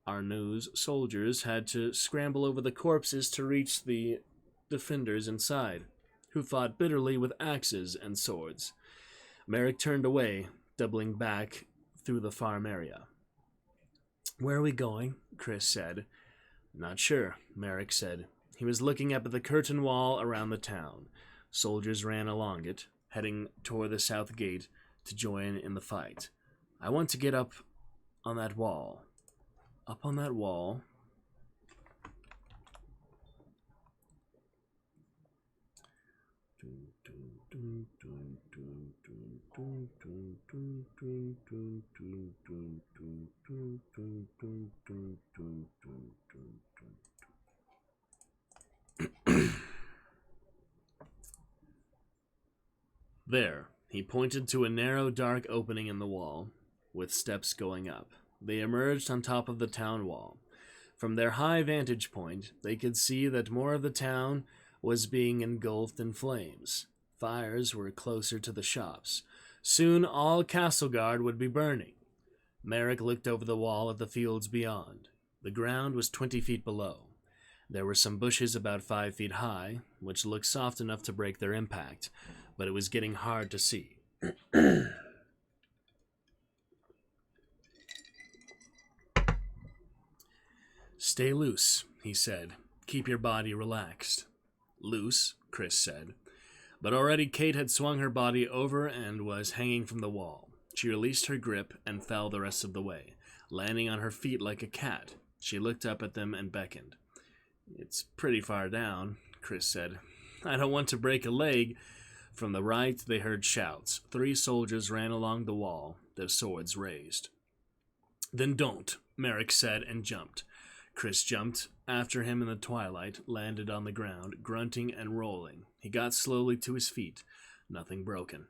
Arnaux's soldiers had to scramble over the corpses to reach the defenders inside, who fought bitterly with axes and swords. Merrick turned away, doubling back through the farm area. "Where are we going?" Chris said. "Not sure," Merrick said. He was looking up at the curtain wall around the town. Soldiers ran along it, heading toward the south gate to join in the fight. "I want to get up on that wall." Up on that wall. There, he pointed to a narrow, dark opening in the wall, with steps going up. They emerged on top of the town wall. From their high vantage point, they could see that more of the town was being engulfed in flames. Fires were closer to the shops. Soon all Castleguard would be burning. Merrick looked over the wall at the fields beyond. The ground was 20 feet below. There were some bushes about 5 feet high, which looked soft enough to break their impact, but it was getting hard to see. "Stay loose," he said. "Keep your body relaxed." "Loose," Chris said. But already Kate had swung her body over and was hanging from the wall. She released her grip and fell the rest of the way, landing on her feet like a cat. She looked up at them and beckoned. "It's pretty far down," Chris said. "I don't want to break a leg." From the right, they heard shouts. 3 soldiers ran along the wall, their swords raised. "Then don't," Merrick said and jumped. Chris jumped after him in the twilight, landed on the ground, grunting and rolling. He got slowly to his feet, nothing broken.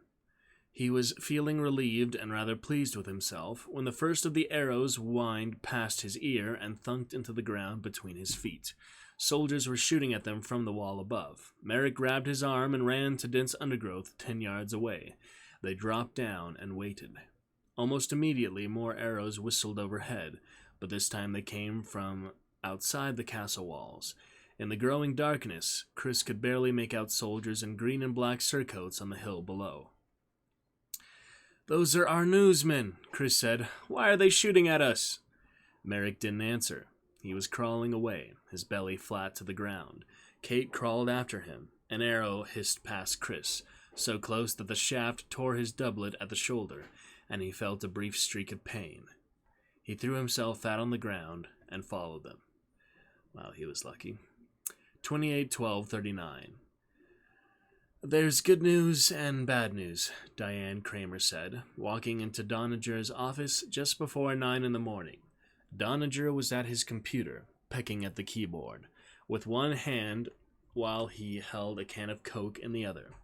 He was feeling relieved and rather pleased with himself when the first of the arrows whined past his ear and thunked into the ground between his feet. Soldiers were shooting at them from the wall above. Merrick grabbed his arm and ran to dense undergrowth 10 yards away. They dropped down and waited. Almost immediately, more arrows whistled overhead, but this time they came from outside the castle walls. In the growing darkness, Chris could barely make out soldiers in green and black surcoats on the hill below. "Those are our newsmen," Chris said. "Why are they shooting at us?" Merrick didn't answer. He was crawling away, his belly flat to the ground. Kate crawled after him. An arrow hissed past Chris, so close that the shaft tore his doublet at the shoulder, and he felt a brief streak of pain. He threw himself flat on the ground and followed them. Well, he was lucky. 28-12-39. "There's good news and bad news," Diane Kramer said, walking into Doniger's office just before 9 in the morning. Doniger was at his computer, pecking at the keyboard, with one hand while he held a can of Coke in the other.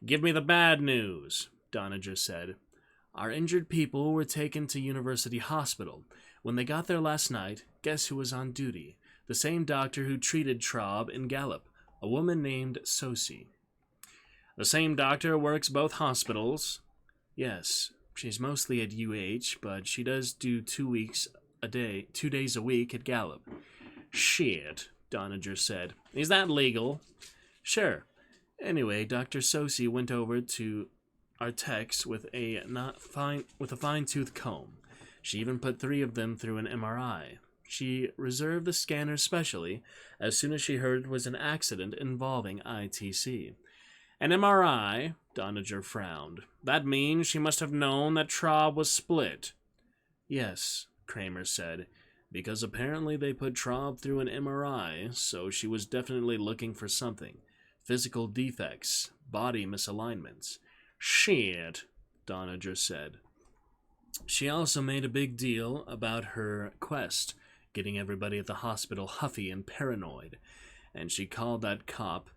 "Give me the bad news," Doniger said. "Our injured people were taken to University Hospital. When they got there last night, guess who was on duty? The same doctor who treated Traub in Gallup, a woman named Sosie." "The same doctor works both hospitals?" "Yes, she's mostly at UH, but she does do 2 days a week at Gallup." "Shit," Doniger said. "Is that legal?" "Sure. Anyway, Dr. Sosie went over to our techs with a fine-tooth comb. She even put 3 of them through an MRI. She reserved the scanners specially as soon as she heard it was an accident involving ITC." "An MRI?" Doniger frowned. "That means she must have known that Traub was split." "Yes," Kramer said, "because apparently they put Traub through an MRI, so she was definitely looking for something. Physical defects, body misalignments." "Shit," Doniger said. "She also made a big deal about her quest, getting everybody at the hospital huffy and paranoid, and she called that cop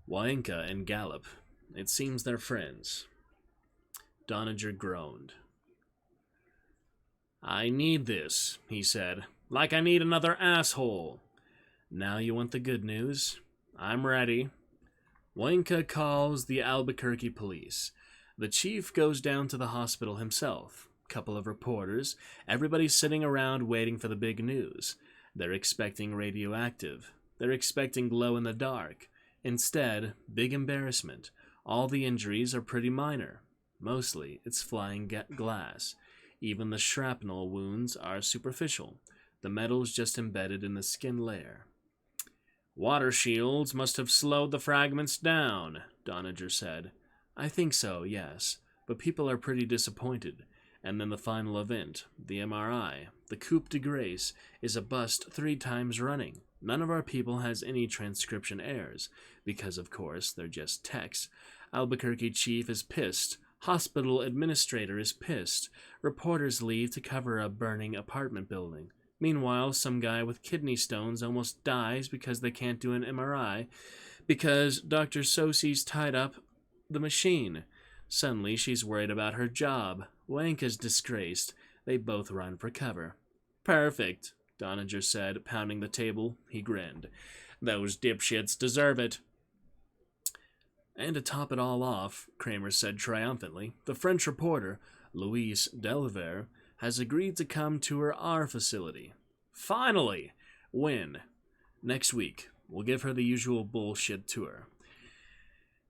Wainka and Gallup. It seems they're friends." Doniger groaned. "I need this," he said. "Like I need another asshole." "Now you want the good news?" "I'm ready." Wainka calls the Albuquerque police. The chief goes down to the hospital himself. Couple of reporters. Everybody's sitting around waiting for the big news. They're expecting radioactive. They're expecting glow in the dark. Instead, big embarrassment. All the injuries are pretty minor. Mostly, it's flying glass. Even the shrapnel wounds are superficial. The metal's just embedded in the skin layer. Water shields must have slowed the fragments down, Doniger said. I think so, yes, but people are pretty disappointed. And then the final event, the MRI, the coup de grace, is a bust 3 times running. None of our people has any transcription errors, because of course they're just techs. Albuquerque chief is pissed. Hospital administrator is pissed. Reporters leave to cover a burning apartment building. Meanwhile, some guy with kidney stones almost dies because they can't do an MRI, because Dr. Sosie's tied up the machine. Suddenly, she's worried about her job. Wanka's disgraced. They both run for cover. Perfect, Doniger said, pounding the table. He grinned. Those dipshits deserve it. And to top it all off, Kramer said triumphantly, the French reporter, Louise Delver, has agreed to come tour our facility. Finally! When? Next week. We'll give her the usual bullshit tour.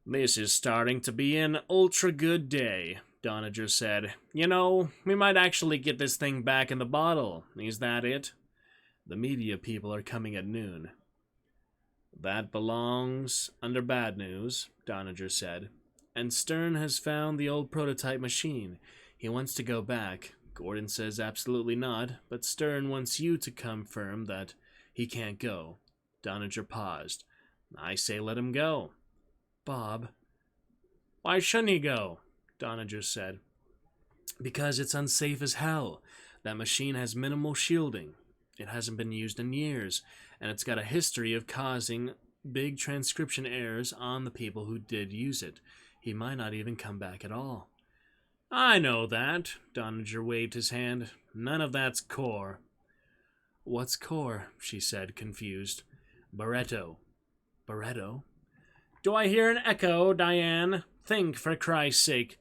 This is starting to be an ultra-good day, Doniger said. You know, we might actually get this thing back in the bottle. Is that it? The media people are coming at noon. That belongs under bad news, Doniger said. And Stern has found the old prototype machine. He wants to go back. Gordon says absolutely not, but Stern wants you to confirm that he can't go. Doniger paused. I say let him go. Bob. Why shouldn't he go? Doniger said. Because it's unsafe as hell. That machine has minimal shielding. It hasn't been used in years, and it's got a history of causing big transcription errors on the people who did use it. He might not even come back at all. I know that, Doniger waved his hand. None of that's core. What's core? She said, confused. Barreto. Barreto? Do I hear an echo, Diane? Think, for Christ's sake.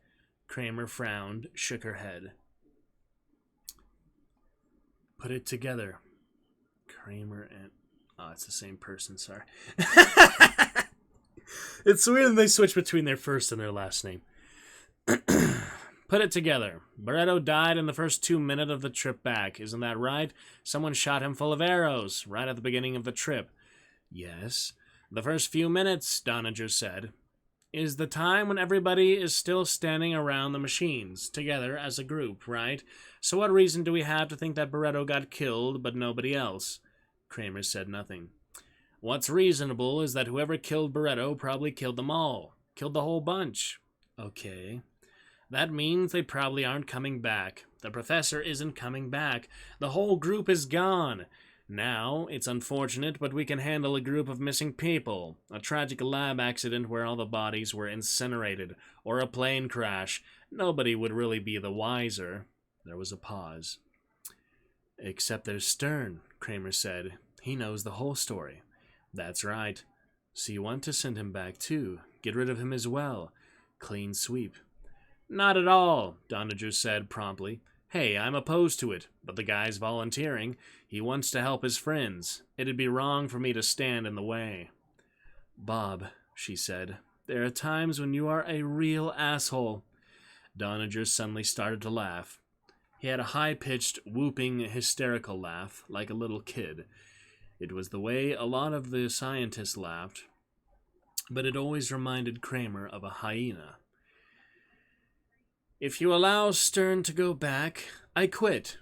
Kramer frowned, shook her head. Put it together. Kramer and... Oh, it's the same person, sorry. It's weird when they switch between their first and their last name. Put it together. Barreto died in the first 2 minutes of the trip back. Isn't that right? Someone shot him full of arrows right at the beginning of the trip. Yes. The first few minutes, Doniger said, is the time when everybody is still standing around the machines, together as a group, right? So what reason do we have to think that Barreto got killed, but nobody else? Kramer said nothing. What's reasonable is that whoever killed Barreto probably killed them all. Killed the whole bunch. Okay. That means they probably aren't coming back. The professor isn't coming back. The whole group is gone. Now, it's unfortunate, but we can handle a group of missing people. A tragic lab accident where all the bodies were incinerated, or a plane crash. Nobody would really be the wiser. There was a pause. Except there's Stern, Kramer said. He knows the whole story. That's right. So you want to send him back too. Get rid of him as well. Clean sweep. Not at all, Doniger said promptly. Hey, I'm opposed to it, but the guy's volunteering. He wants to help his friends. It'd be wrong for me to stand in the way. Bob, she said, there are times when you are a real asshole. Doniger suddenly started to laugh. He had a high-pitched, whooping, hysterical laugh, like a little kid. It was the way a lot of the scientists laughed, but it always reminded Kramer of a hyena. If you allow Stern to go back, I quit.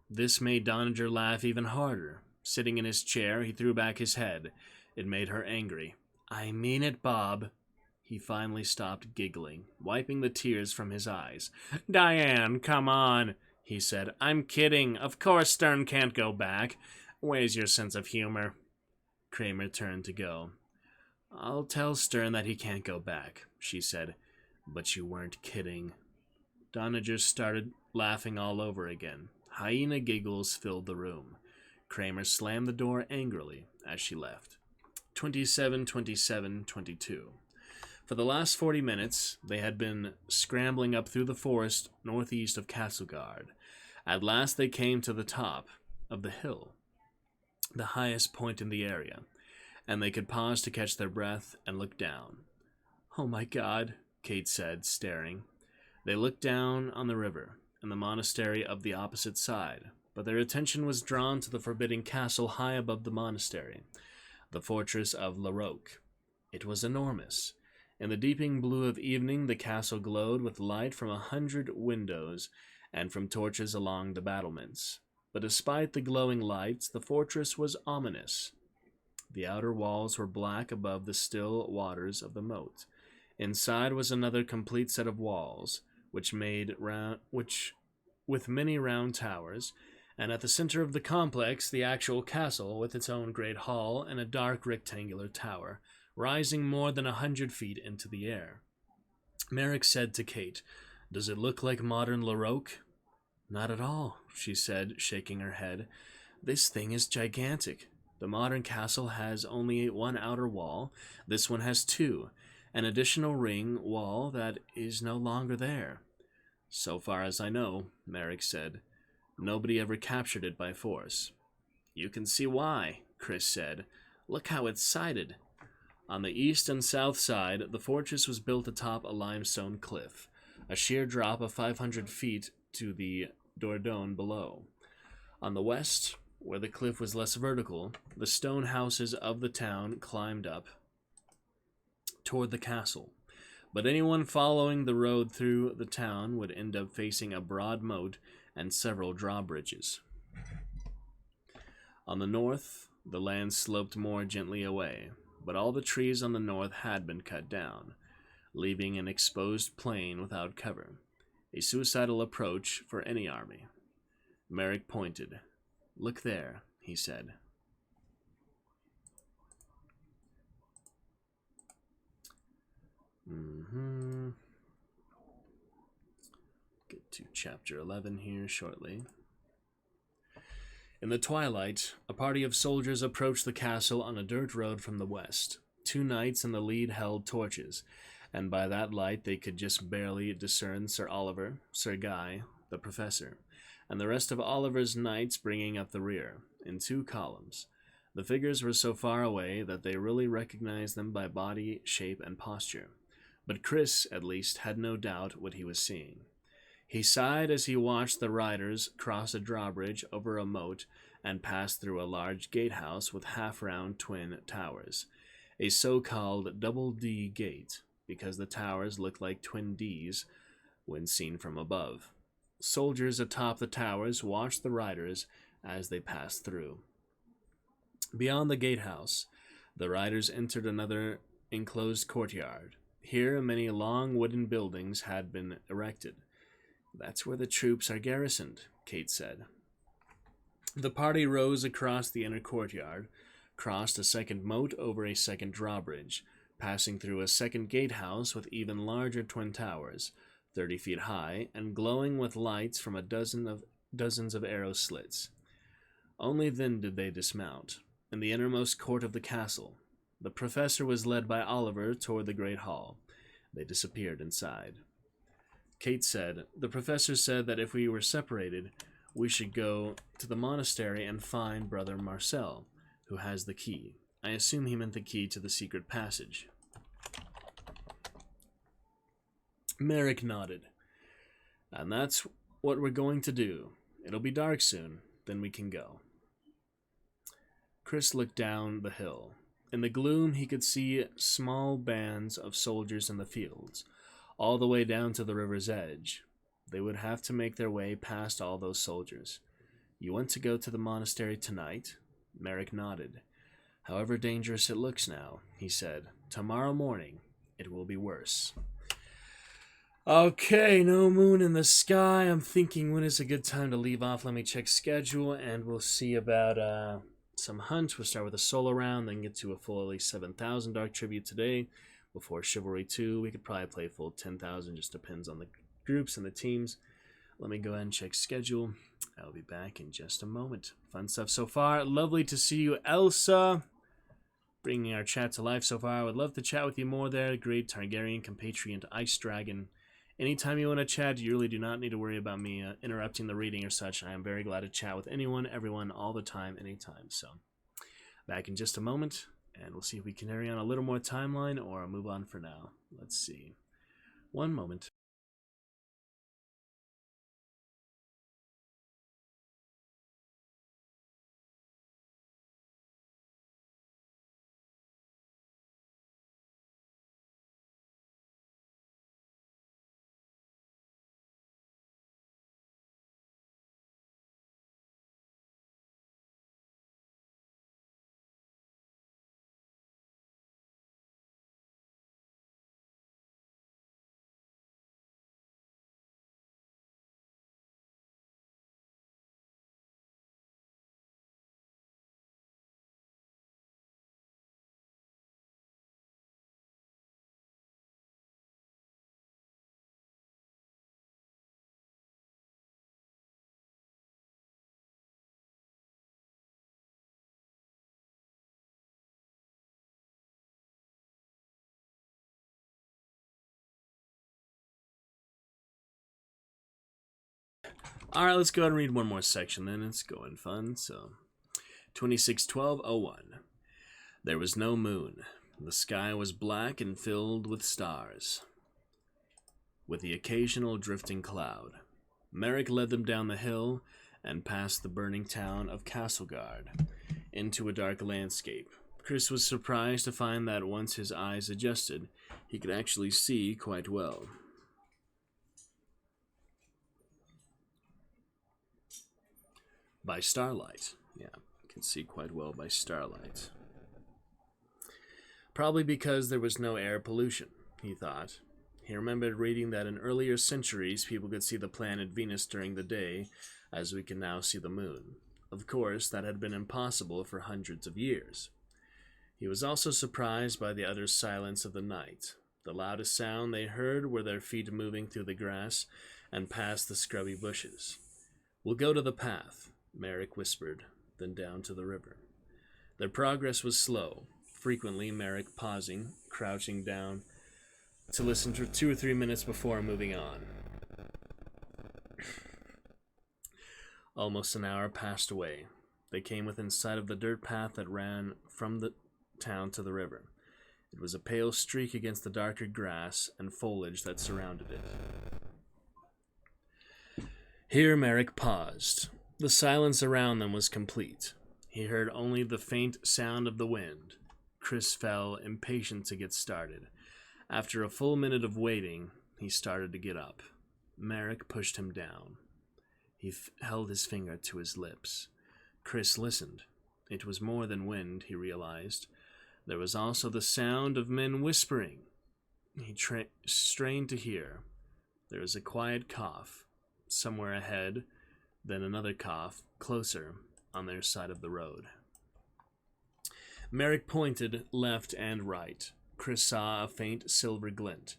This made Doniger laugh even harder. Sitting in his chair, he threw back his head. It made her angry. I mean it, Bob. He finally stopped giggling, wiping the tears from his eyes. Diane, come on, he said. I'm kidding. Of course Stern can't go back. Where's your sense of humor? Kramer turned to go. I'll tell Stern that he can't go back, she said. But you weren't kidding. Doniger started laughing all over again. Hyena giggles filled the room. Kramer slammed the door angrily as she left. 27-27-22. For the last 40 minutes, they had been scrambling up through the forest northeast of Castleguard. At last they came to the top of the hill, the highest point in the area, and they could pause to catch their breath and look down. Oh my God, Kate said, staring. They looked down on the river. and the monastery of the opposite side, but their attention was drawn to the forbidding castle high above the monastery, the fortress of Larocque. It was enormous. In the deepening blue of evening, the castle glowed with light from 100 windows and from torches along the battlements. But despite the glowing lights, the fortress was ominous. The outer walls were black above the still waters of the moat. Inside was another complete set of walls, with many round towers, and at the center of the complex, the actual castle with its own great hall and a dark rectangular tower, rising more than 100 feet into the air. Merrick said to Kate, "Does it look like modern Larocque?" "Not at all," she said, shaking her head. "This thing is gigantic. The modern castle has only one outer wall. This one has two, an additional ring wall that is no longer there." "So far as I know," Merrick said, "nobody ever captured it by force." "You can see why," Chris said. "Look how it's sided." On the east and south side, the fortress was built atop a limestone cliff, a sheer drop of 500 feet to the Dordogne below. On the west, where the cliff was less vertical, the stone houses of the town climbed up toward the castle. But anyone following the road through the town would end up facing a broad moat and several drawbridges. On the north, the land sloped more gently away, but all the trees on the north had been cut down, leaving an exposed plain without cover, a suicidal approach for any army. Merrick pointed. "Look there," he said. Get to chapter 11 here shortly. In the twilight, a party of soldiers approached the castle on a dirt road from the west. 2 knights in the lead held torches, and by that light they could just barely discern Sir Oliver, Sir Guy, the professor, and the rest of Oliver's knights bringing up the rear, in 2 columns. The figures were so far away that they really recognized them by body, shape, and posture. But Chris, at least, had no doubt what he was seeing. He sighed as he watched the riders cross a drawbridge over a moat and pass through a large gatehouse with half-round twin towers, a so-called double D gate, because the towers looked like twin Ds when seen from above. Soldiers atop the towers watched the riders as they passed through. Beyond the gatehouse, the riders entered another enclosed courtyard. Here, many long wooden buildings had been erected. "That's where the troops are garrisoned," Kate said. The party rose across the inner courtyard, crossed a second moat over a second drawbridge, passing through a second gatehouse with even larger twin towers, 30 feet high, and glowing with lights from dozens of arrow slits. Only then did they dismount. In the innermost court of the castle, the professor was led by Oliver toward the great hall. They disappeared inside. Kate said, "The professor said that if we were separated, we should go to the monastery and find Brother Marcel, who has the key. I assume he meant the key to the secret passage." Merrick nodded. "And that's what we're going to do. It'll be dark soon, then we can go." Chris looked down the hill. In the gloom, he could see small bands of soldiers in the fields, all the way down to the river's edge. They would have to make their way past all those soldiers. "You want to go to the monastery tonight?" Merrick nodded. "However dangerous it looks now," he said, "tomorrow morning it will be worse." Okay, no moon in the sky. I'm thinking when is a good time to leave off. Let me check schedule, and we'll see about some hunt. We'll start with a solo round, then get to a full at least 7,000 Dark Tribute today. Before Chivalry 2, we could probably play full 10,000, just depends on the groups and the teams. Let me go ahead and check schedule. I'll be back in just a moment. Fun stuff so far. Lovely to see you, Elsa. Bringing our chat to life so far. I would love to chat with you more there. Great Targaryen compatriot Ice Dragon. Anytime you want to chat, you really do not need to worry about me interrupting the reading or such. I am very glad to chat with anyone, everyone, all the time, anytime. So, back in just a moment, and we'll see if we can carry on a little more timeline or move on for now. Let's see. One moment. Alright, let's go ahead and read one more section then. It's going fun. So, 261201. There was no moon. The sky was black and filled with stars, with the occasional drifting cloud. Merrick led them down the hill and past the burning town of Castlegard into a dark landscape. Chris was surprised to find that once his eyes adjusted, he could actually see quite well. By starlight. Yeah, can see quite well by starlight. Probably because there was no air pollution, he thought. He remembered reading that in earlier centuries people could see the planet Venus during the day, as we can now see the moon. Of course, that had been impossible for hundreds of years. He was also surprised by the utter silence of the night. The loudest sound they heard were their feet moving through the grass and past the scrubby bushes. "We'll go to the path," Merrick whispered, then down to the river. Their progress was slow, frequently Merrick pausing, crouching down to listen for 2 or 3 minutes before moving on. Almost an hour passed away. They came within sight of the dirt path that ran from the town to the river. It was a pale streak against the darker grass and foliage that surrounded it. Here Merrick paused. The silence around them was complete. He heard only the faint sound of the wind. Chris felt impatient to get started. After a full minute of waiting, he started to get up. Merrick pushed him down. He held his finger to his lips. Chris listened. It was more than wind, he realized. There was also the sound of men whispering. He strained to hear. There was a quiet cough, somewhere ahead, then another cough, closer, on their side of the road. Merrick pointed left and right. Chris saw a faint silver glint,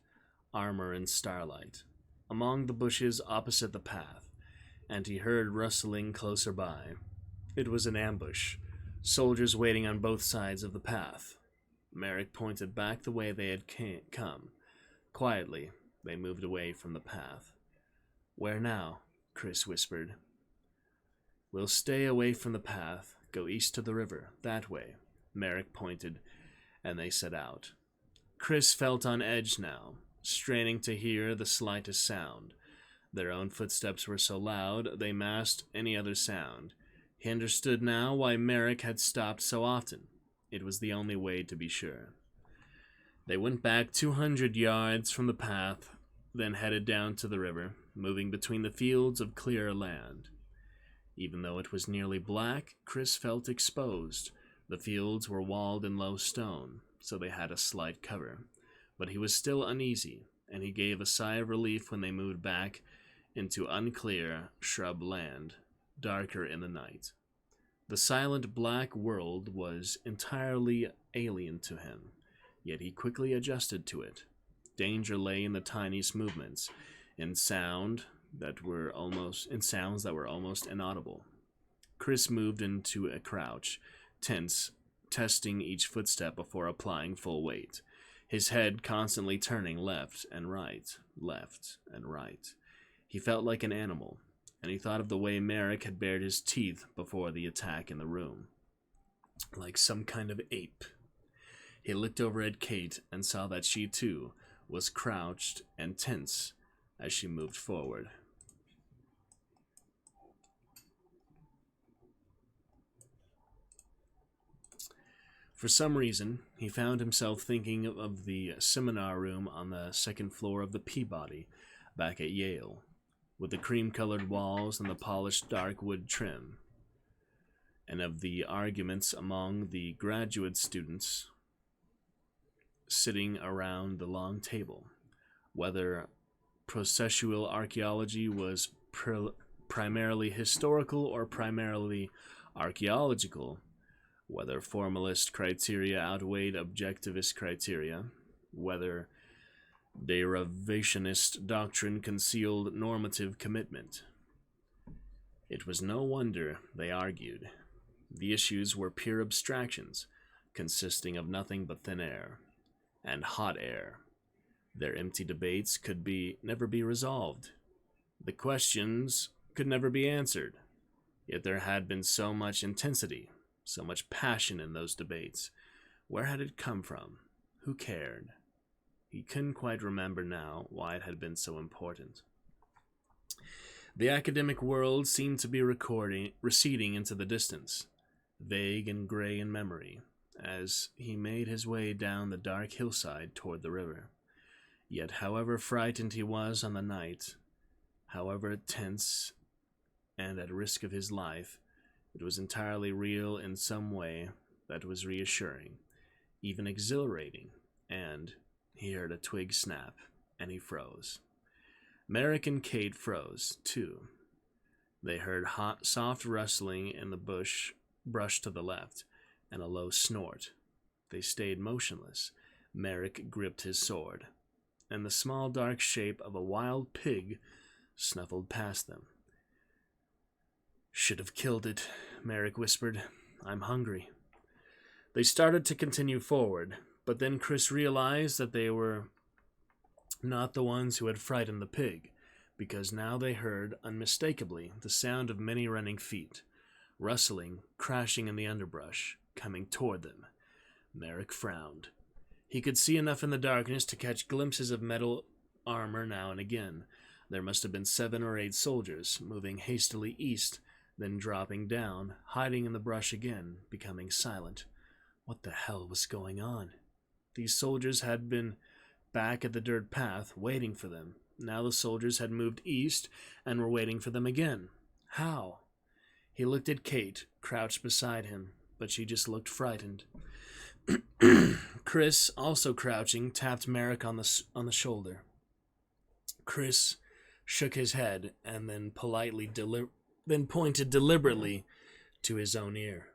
armor in starlight, among the bushes opposite the path, and he heard rustling closer by. It was an ambush, soldiers waiting on both sides of the path. Merrick pointed back the way they had come. Quietly, they moved away from the path. "Where now?" Chris whispered. "We'll stay away from the path, go east to the river, that way." Merrick pointed, and they set out. Chris felt on edge now, straining to hear the slightest sound. Their own footsteps were so loud they masked any other sound. He understood now why Merrick had stopped so often. It was the only way to be sure. They went back 200 yards from the path, then headed down to the river, moving between the fields of clear land. Even though it was nearly black, Chris felt exposed. The fields were walled in low stone, so they had a slight cover. But he was still uneasy, and he gave a sigh of relief when they moved back into unclear shrub land, darker in the night. The silent black world was entirely alien to him, yet he quickly adjusted to it. Danger lay in the tiniest movements, in sounds that were almost inaudible. Chris moved into a crouch, tense, testing each footstep before applying full weight, his head constantly turning left and right, left and right. He felt like an animal, and he thought of the way Merrick had bared his teeth before the attack in the room, like some kind of ape. He looked over at Kate and saw that she, too, was crouched and tense as she moved forward. For some reason, he found himself thinking of the seminar room on the second floor of the Peabody back at Yale, with the cream-colored walls and the polished dark wood trim, and of the arguments among the graduate students sitting around the long table, whether processual archaeology was primarily historical or primarily archaeological, whether formalist criteria outweighed objectivist criteria, whether derivationist doctrine concealed normative commitment. It was no wonder they argued. The issues were pure abstractions, consisting of nothing but thin air and hot air. Their empty debates could never be resolved. The questions could never be answered. Yet there had been so much intensity, so much passion in those debates. Where had it come from? Who cared? He couldn't quite remember now why it had been so important. The academic world seemed to be receding into the distance, vague and gray in memory, as he made his way down the dark hillside toward the river. Yet however frightened he was on the night, however tense and at risk of his life, it was entirely real in some way that was reassuring, even exhilarating, and he heard a twig snap, and he froze. Merrick and Kate froze, too. They heard soft rustling in the brush to the left, and a low snort. They stayed motionless. Merrick gripped his sword, and the small dark shape of a wild pig snuffled past them. "Should have killed it," Merrick whispered. "I'm hungry." They started to continue forward, but then Chris realized that they were not the ones who had frightened the pig, because now they heard, unmistakably, the sound of many running feet, rustling, crashing in the underbrush, coming toward them. Merrick frowned. He could see enough in the darkness to catch glimpses of metal armor now and again. There must have been 7 or 8 soldiers, moving hastily east, then dropping down, hiding in the brush again, becoming silent. What the hell was going on? These soldiers had been back at the dirt path, waiting for them. Now the soldiers had moved east and were waiting for them again. How? He looked at Kate, crouched beside him, but she just looked frightened. Chris, also crouching, tapped Merrick on the shoulder. Chris shook his head and then pointed deliberately to his own ear.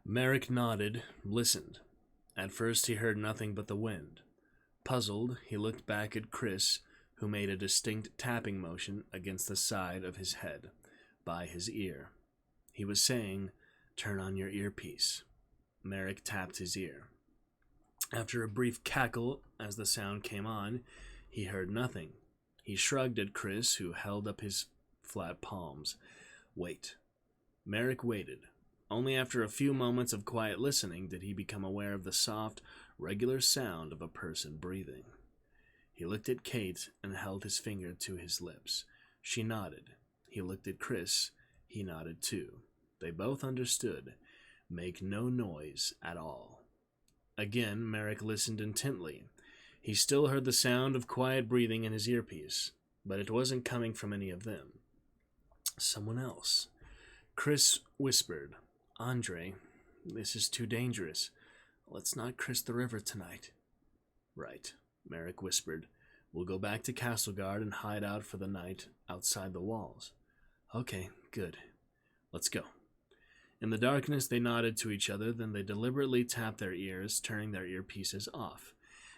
Merrick nodded, listened. At first he heard nothing but the wind. Puzzled, he looked back at Chris, who made a distinct tapping motion against the side of his head, by his ear. He was saying, "Turn on your earpiece." Merrick tapped his ear. After a brief cackle as the sound came on, he heard nothing. He shrugged at Chris, who held up his flat palms. "Wait." Merrick waited. Only after a few moments of quiet listening did he become aware of the soft, regular sound of a person breathing. He looked at Kate and held his finger to his lips. She nodded. He looked at Chris. He nodded too. They both understood. Make no noise at all. Again, Merrick listened intently. He still heard the sound of quiet breathing in his earpiece, but it wasn't coming from any of them. Someone else. Chris whispered, "Andre, this is too dangerous. Let's not cross the river tonight." "Right," Merrick whispered. "We'll go back to Castleguard and hide out for the night outside the walls." "Okay, good. Let's go." In the darkness, they nodded to each other, then they deliberately tapped their ears, turning their earpieces off,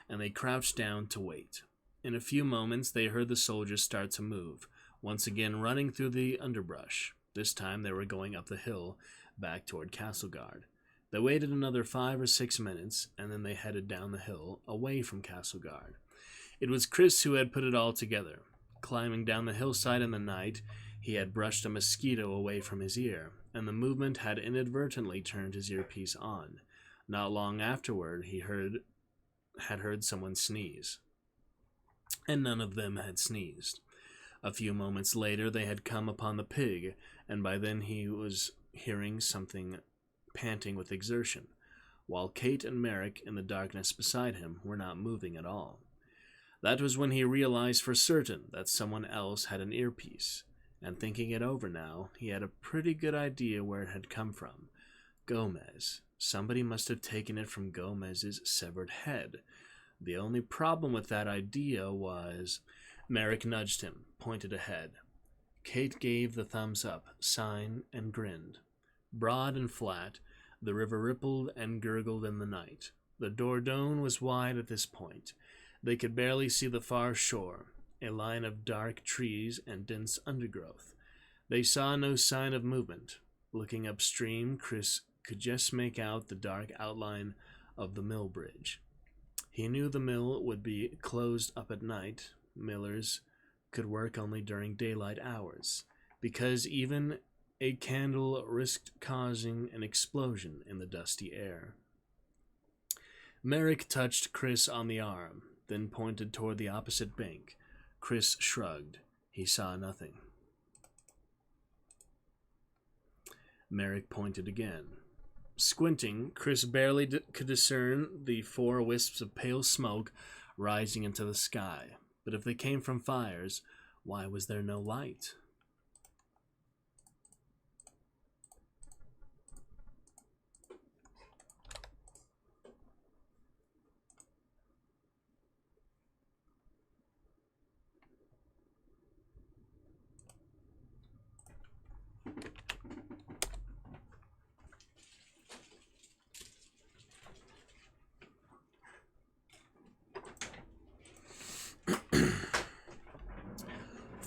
and they crouched down to wait. In a few moments, they heard the soldiers start to move, once again running through the underbrush. This time, they were going up the hill, back toward Castleguard. They waited another 5 or 6 minutes, and then they headed down the hill, away from Castleguard. It was Chris who had put it all together. Climbing down the hillside in the night, he had brushed a mosquito away from his ear, and the movement had inadvertently turned his earpiece on. Not long afterward, he had heard someone sneeze. And none of them had sneezed. A few moments later, they had come upon the pig, and by then he was hearing something panting with exertion, while Kate and Merrick in the darkness beside him were not moving at all. That was when he realized for certain that someone else had an earpiece, and thinking it over now, he had a pretty good idea where it had come from. Gomez. Somebody must have taken it from Gomez's severed head. The only problem with that idea was... Merrick nudged him, pointed ahead. Kate gave the thumbs up sign and grinned. Broad and flat, the river rippled and gurgled in the night. The Dordogne was wide at this point. They could barely see the far shore, a line of dark trees and dense undergrowth. They saw no sign of movement. Looking upstream, Chris could just make out the dark outline of the mill bridge. He knew the mill would be closed up at night. Millers could work only during daylight hours, because even a candle risked causing an explosion in the dusty air. Merrick touched Chris on the arm, then pointed toward the opposite bank. Chris shrugged. He saw nothing. Merrick pointed again. Squinting, Chris barely could discern the 4 wisps of pale smoke rising into the sky. But if they came from fires, why was there no light?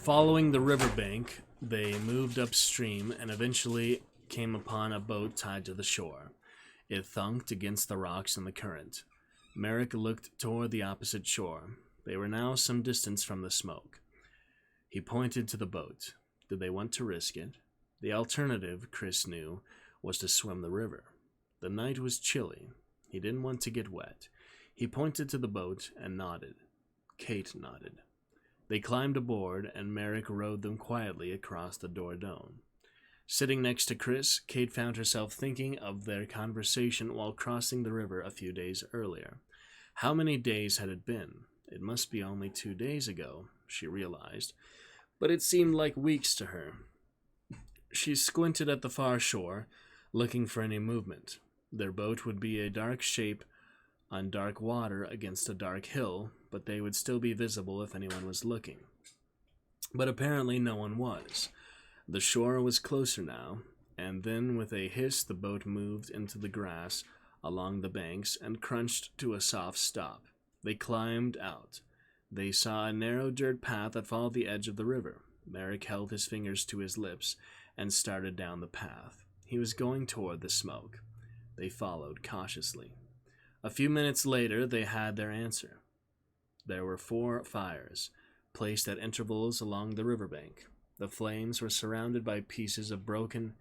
Following the riverbank, they moved upstream and eventually came upon a boat tied to the shore. It thunked against the rocks in the current. Merrick looked toward the opposite shore. They were now some distance from the smoke. He pointed to the boat. Did they want to risk it? The alternative, Chris knew, was to swim the river. The night was chilly. He didn't want to get wet. He pointed to the boat and nodded. Kate nodded. They climbed aboard, and Merrick rowed them quietly across the Dordogne. Sitting next to Chris, Kate found herself thinking of their conversation while crossing the river a few days earlier. How many days had it been? It must be only 2 days ago, she realized, but it seemed like weeks to her. She squinted at the far shore, looking for any movement. Their boat would be a dark shape on dark water against a dark hill, but they would still be visible if anyone was looking. But apparently no one was. The shore was closer now, and then with a hiss the boat moved into the grass along the banks and crunched to a soft stop. They climbed out. They saw a narrow dirt path that followed the edge of the river. Merrick held his fingers to his lips and started down the path. He was going toward the smoke. They followed cautiously. A few minutes later, they had their answer. There were 4 fires, placed at intervals along the riverbank. The flames were surrounded by pieces of broken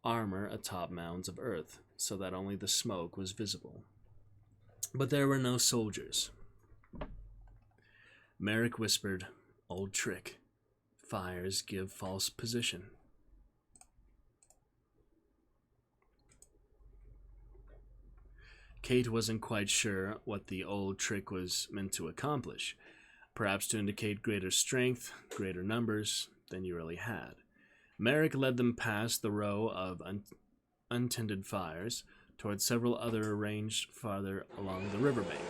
armor atop mounds of earth, so that only the smoke was visible. But there were no soldiers. Merrick whispered, "Old trick. Fires give false position." Kate wasn't quite sure what the old trick was meant to accomplish. Perhaps to indicate greater strength, greater numbers than you really had. Merrick led them past the row of untended fires toward several other arranged farther along the riverbank.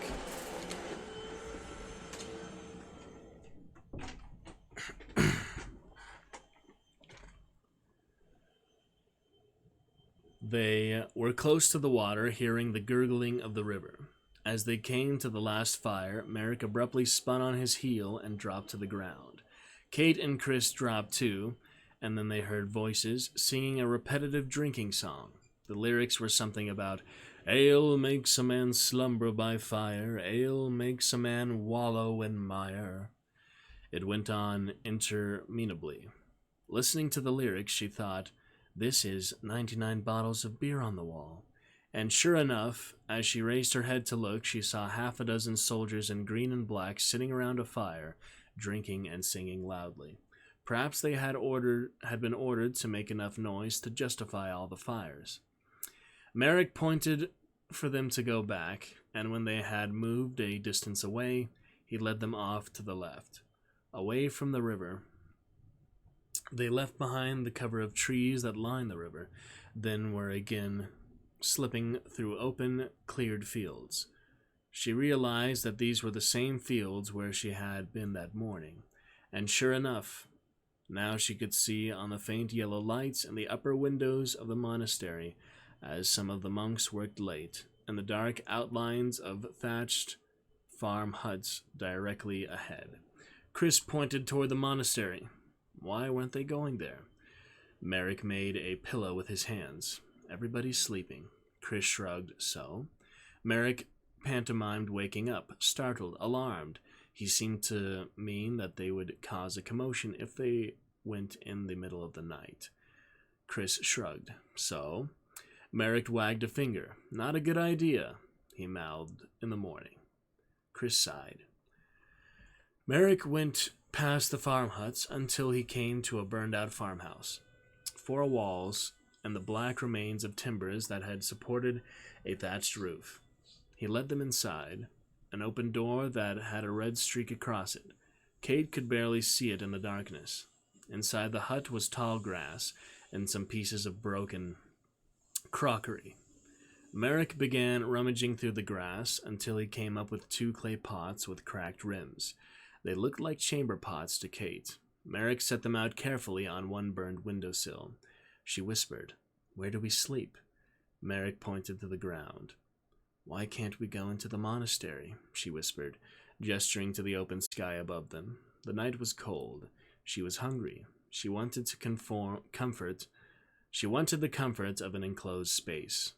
They were close to the water, hearing the gurgling of the river. As they came to the last fire, Merrick abruptly spun on his heel and dropped to the ground. Kate and Chris dropped too, and then they heard voices singing a repetitive drinking song. The lyrics were something about, "Ale makes a man slumber by fire, ale makes a man wallow in mire." It went on interminably. Listening to the lyrics, she thought, "This is 99 bottles of beer on the wall." And sure enough, as she raised her head to look, she saw 6 soldiers in green and black sitting around a fire, drinking and singing loudly. Perhaps they had been ordered to make enough noise to justify all the fires. Merrick pointed for them to go back, and when they had moved a distance away, he led them off to the left, away from the river. They left behind the cover of trees that lined the river, then were again slipping through open, cleared fields. She realized that these were the same fields where she had been that morning, and sure enough, now she could see on the faint yellow lights in the upper windows of the monastery, as some of the monks worked late, and the dark outlines of thatched farm huts directly ahead. Chris pointed toward the monastery. Why weren't they going there? Merrick made a pillow with his hands. Everybody's sleeping. Chris shrugged. So? Merrick pantomimed waking up, startled, alarmed. He seemed to mean that they would cause a commotion if they went in the middle of the night. Chris shrugged. So, Merrick wagged a finger. Not a good idea, he mouthed in the morning. Chris sighed. Merrick went past the farm huts until he came to a burned-out farmhouse. 4 walls and the black remains of timbers that had supported a thatched roof. He led them inside, an open door that had a red streak across it. Kate could barely see it in the darkness. Inside the hut was tall grass and some pieces of broken crockery. Merrick began rummaging through the grass until he came up with 2 clay pots with cracked rims. They looked like chamber pots to Kate. Merrick set them out carefully on one burned windowsill. She whispered, "Where do we sleep?" Merrick pointed to the ground. "Why can't we go into the monastery?" she whispered, gesturing to the open sky above them. The night was cold. She was hungry. She wanted the comfort of an enclosed space.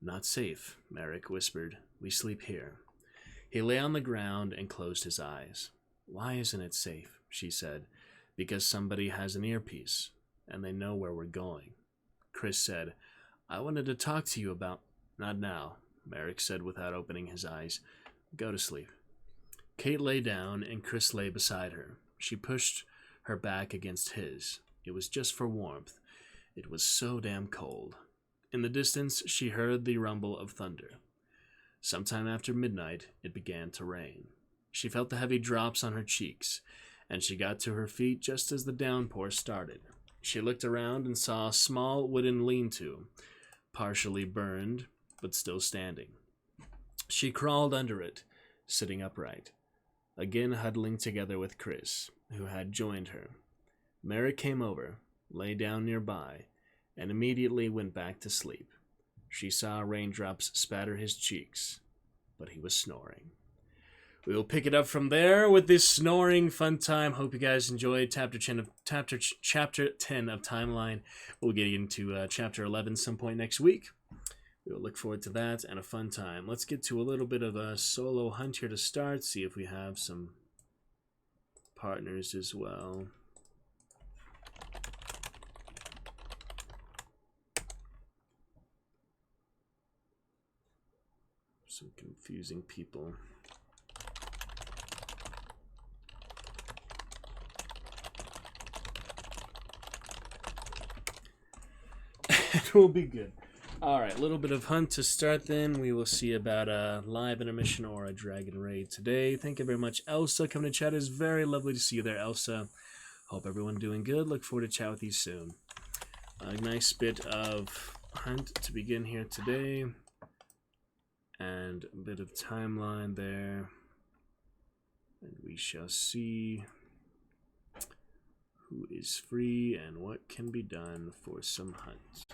"Not safe," Merrick whispered. "We sleep here." He lay on the ground and closed his eyes. "Why isn't it safe?" she said. "Because somebody has an earpiece, and they know where we're going." Chris said, "I wanted to talk to you about—" "Not now," Merrick said without opening his eyes. "Go to sleep." Kate lay down, and Chris lay beside her. She pushed her back against his. It was just for warmth. It was so damn cold. In the distance, she heard the rumble of thunder. Sometime after midnight, it began to rain. She felt the heavy drops on her cheeks, and she got to her feet just as the downpour started. She looked around and saw a small wooden lean-to, partially burned, but still standing. She crawled under it, sitting upright, again huddling together with Chris, who had joined her. Merrick came over, lay down nearby, and immediately went back to sleep. She saw raindrops spatter his cheeks, but he was snoring. We will pick it up from there with this snoring fun time. Hope you guys enjoyed chapter 10 of Timeline. We'll get into chapter 11 some point next week. We will look forward to that and a fun time. Let's get to a little bit of a solo hunt here to start. See if we have some partners as well. Some confusing people. It will be good. Alright, a little bit of hunt to start then. We will see about a live intermission or a dragon raid today. Thank you very much, Elsa. Coming to chat. It's very lovely to see you there, Elsa. Hope everyone doing good. Look forward to chat with you soon. A nice bit of hunt to begin here today. And a bit of timeline there. And we shall see who is free and what can be done for some hunt.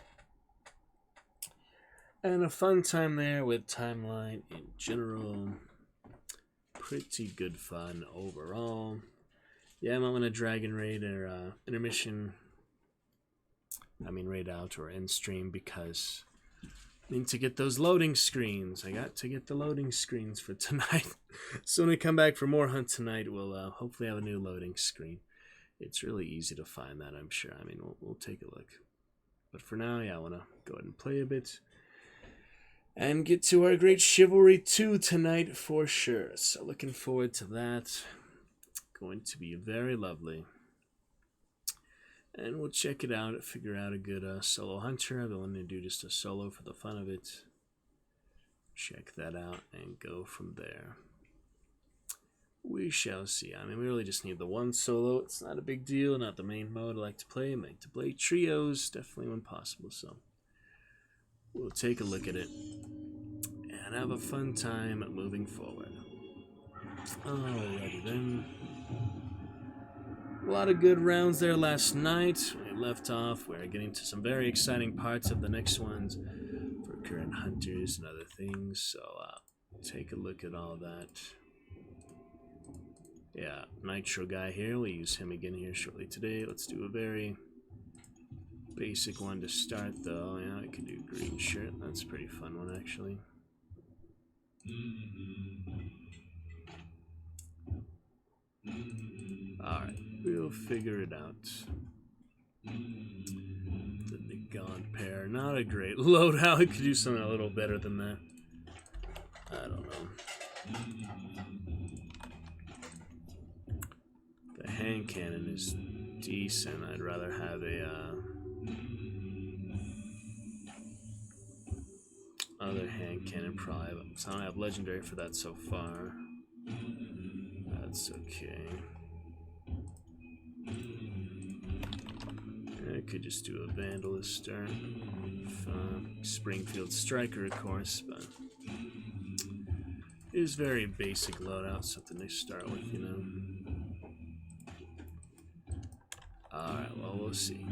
And a fun time there with timeline in general. Pretty good fun overall. Yeah, I'm on a dragon raid or intermission. Raid out or end stream because I need to get those loading screens. I got to get the loading screens for tonight. So when we come back for more hunt tonight, we'll hopefully have a new loading screen. It's really easy to find that, I'm sure. We'll take a look. But for now, yeah, I want to go ahead and play a bit. And get to our Great Chivalry 2 tonight for sure. So looking forward to that. Going to be very lovely. And we'll check it out, figure out a good solo hunter. I've been wanting to do just a solo for the fun of it. Check that out and go from there. We shall see. We really just need the one solo. It's not a big deal, not the main mode I like to play. I like to play trios, definitely when possible. So we'll take a look at it and have a fun time moving forward. Alrighty then. A lot of good rounds there last night. We left off. We're getting to some very exciting parts of the next ones for current hunters and other things. So take a look at all that. Yeah, Nitro guy here. We'll use him again here shortly today. Let's do a very basic one to start though. Yeah, I could do green shirt. That's a pretty fun one actually. Alright, we'll figure it out. The Gaunt Pair, not a great loadout. I could do something a little better than that. I don't know. The hand cannon is decent. I'd rather have a other hand cannon probably. So I don't have legendary for that so far. That's okay. I could just do a Vandalist or Springfield Striker, of course, but it is very basic loadout, something to start with, you know. Alright, well, we'll see.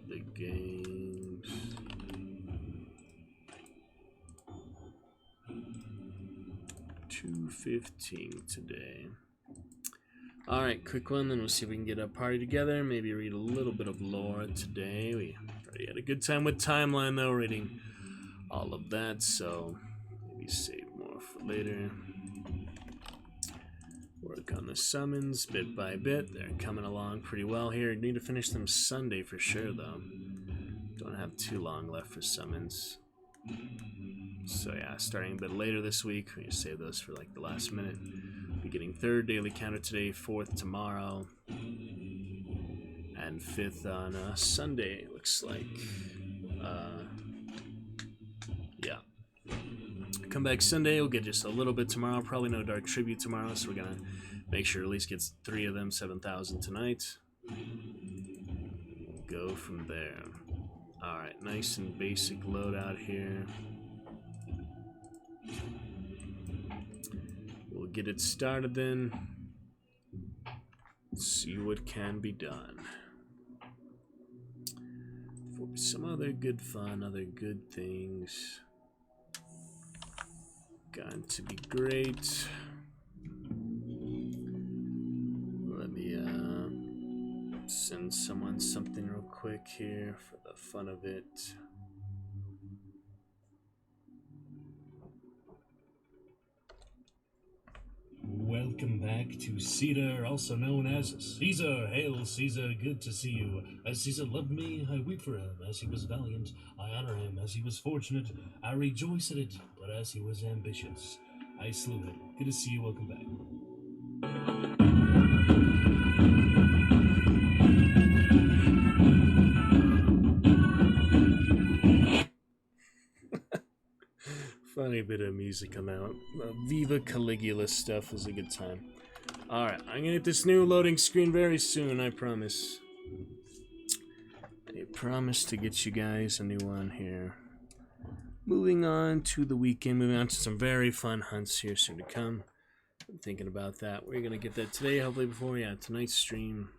The games. $2.15 today. Alright, quick one, then we'll see if we can get a party together, maybe read a little bit of lore today. We already had a good time with Timeline, though, reading all of that, so maybe save more for later. Work on the summons bit by bit. They're coming along pretty well here. Need to finish them Sunday for sure, though. Don't have too long left for summons. So yeah, starting a bit later this week. We're gonna save those for like the last minute. Beginning 3rd daily counter today, 4th tomorrow, and 5th on Sunday. It looks like. Yeah. Come back Sunday. We'll get just a little bit tomorrow. Probably no Dark Tribute tomorrow, so we're gonna make sure at least gets 3 of them, 7,000 tonight. We'll go from there. All right, nice and basic loadout here. We'll get it started then. See what can be done. For some other good fun, other good things. Going to be great. Let me send someone something real quick here for the fun of it. Welcome back to Cedar, also known as Caesar. Hail Caesar, good to see you. As Caesar loved me, I weep for him. As he was valiant, I honor him. As he was fortunate, I rejoice at it. But as he was ambitious, I slew him. Good to see you, welcome back. Funny bit of music on that. Viva Caligula stuff was a good time. Alright, I'm gonna get this new loading screen very soon, I promise. I promise to get you guys a new one here. Moving on to the weekend, moving on to some very fun hunts here soon to come. I'm thinking about that. We're gonna get that today, hopefully before tonight's stream.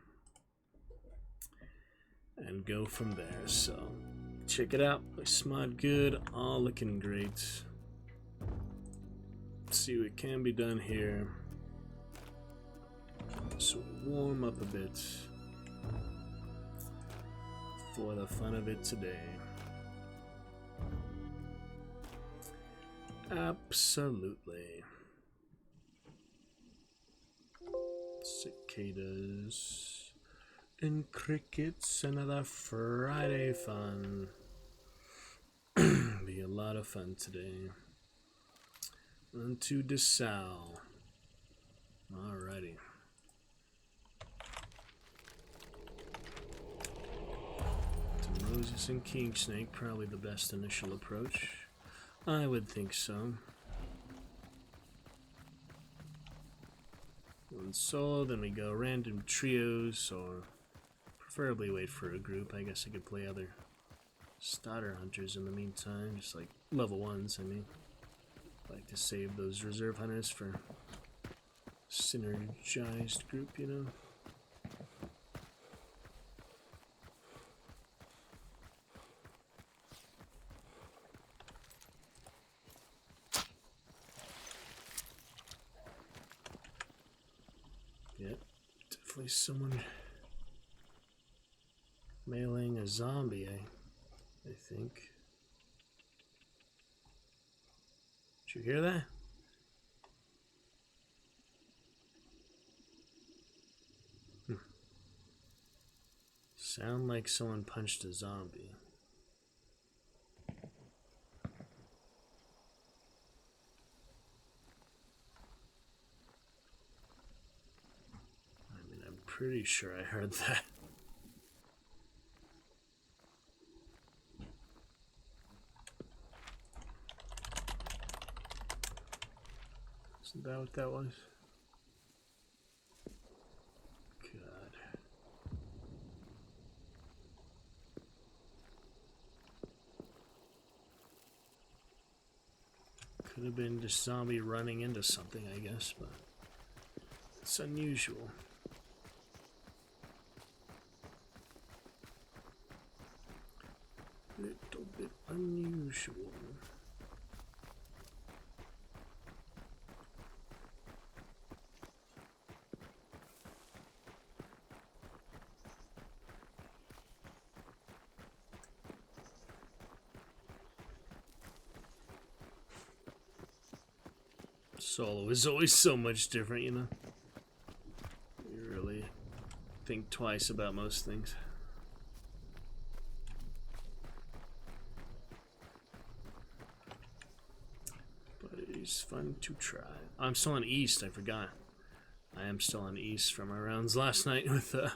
And go from there, so check it out. Smod good, all looking great. See what can be done here. So warm up a bit for the fun of it today. Absolutely. Cicadas and crickets, another Friday fun. Be a lot of fun today. On to DeSalle. Alrighty. To Moses and Kingsnake, probably the best initial approach. I would think so. One solo, then we go random trios, or preferably wait for a group. I guess I could play other starter hunters in the meantime, just like level 1s, I mean. Like to save those reserve hunters for synergized group, you know. Yep, definitely someone mailing a zombie, eh? I think. Did you hear that? Sound like someone punched a zombie. I mean, I'm pretty sure I heard that. Isn't that what that was? God. Could have been just zombie running into something, I guess, but it's unusual. Little bit unusual. Solo is always so much different, you know? You really think twice about most things. But it is fun to try. I'm still on East, I forgot. I am still on East from our rounds last night with Wild.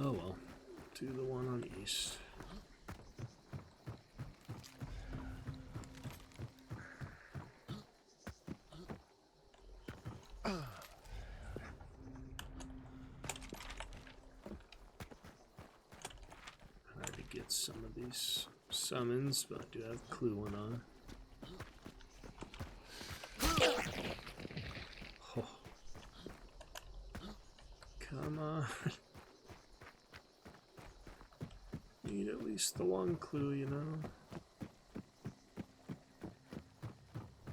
Oh well, do the one on East. Hard to get some of these summons, but I do have Clue one on. Oh. Come on. Need at least the one clue, you know.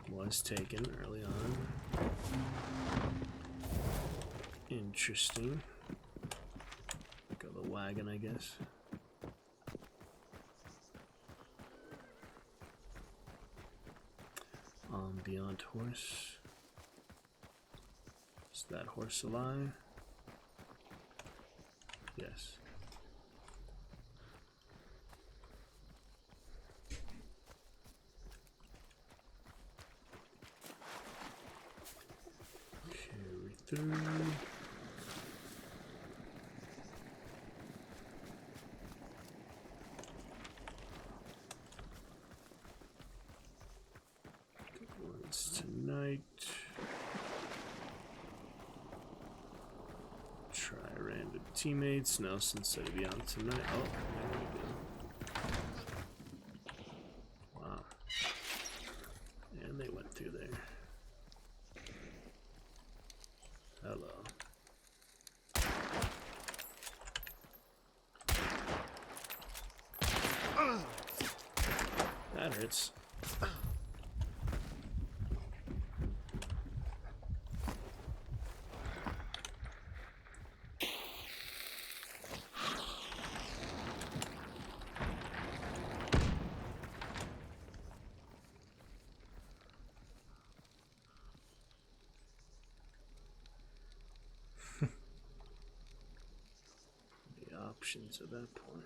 Was taken early on. Interesting. Go the wagon, I guess. Beyond horse. Is that horse alive? Yes. Carry through. Tonight. Try random teammates. Nelson said to be on tonight. Oh, there we go. Wow. And they went through there. Hello. That hurts. Options at that point.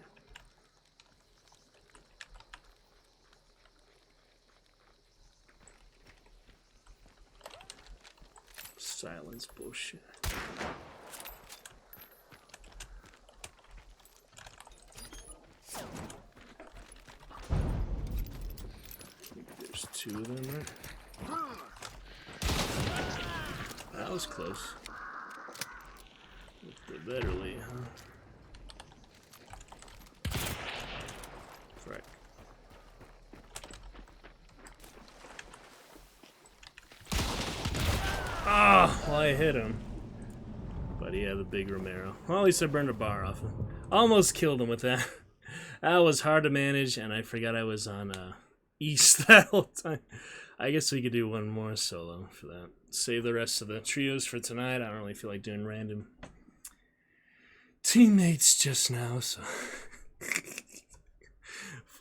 Silence bullshit. I think there's two of them, right? That was close. With the betterly, huh? Frick. Ah, well, I hit him. But he had the big Romero. Well, at least I burned a bar off him. Almost killed him with that. That was hard to manage, and I forgot I was on East that whole time. I guess we could do one more solo for that. Save the rest of the trios for tonight. I don't really feel like doing random teammates just now, so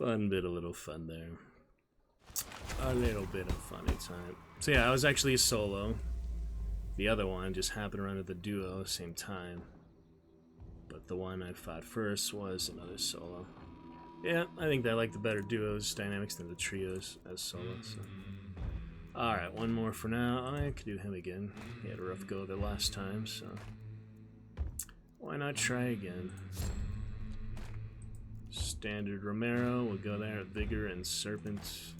a little fun there. A little bit of funny time. So yeah, I was actually a solo. The other one just happened to run at the duo same time. But the one I fought first was another solo. Yeah, I think I like the better duos dynamics than the trios as solos. So. Alright, one more for now. I could do him again. He had a rough go of it last time, so why not try again? Standard Romero, we'll go there. Vigor and Serpent.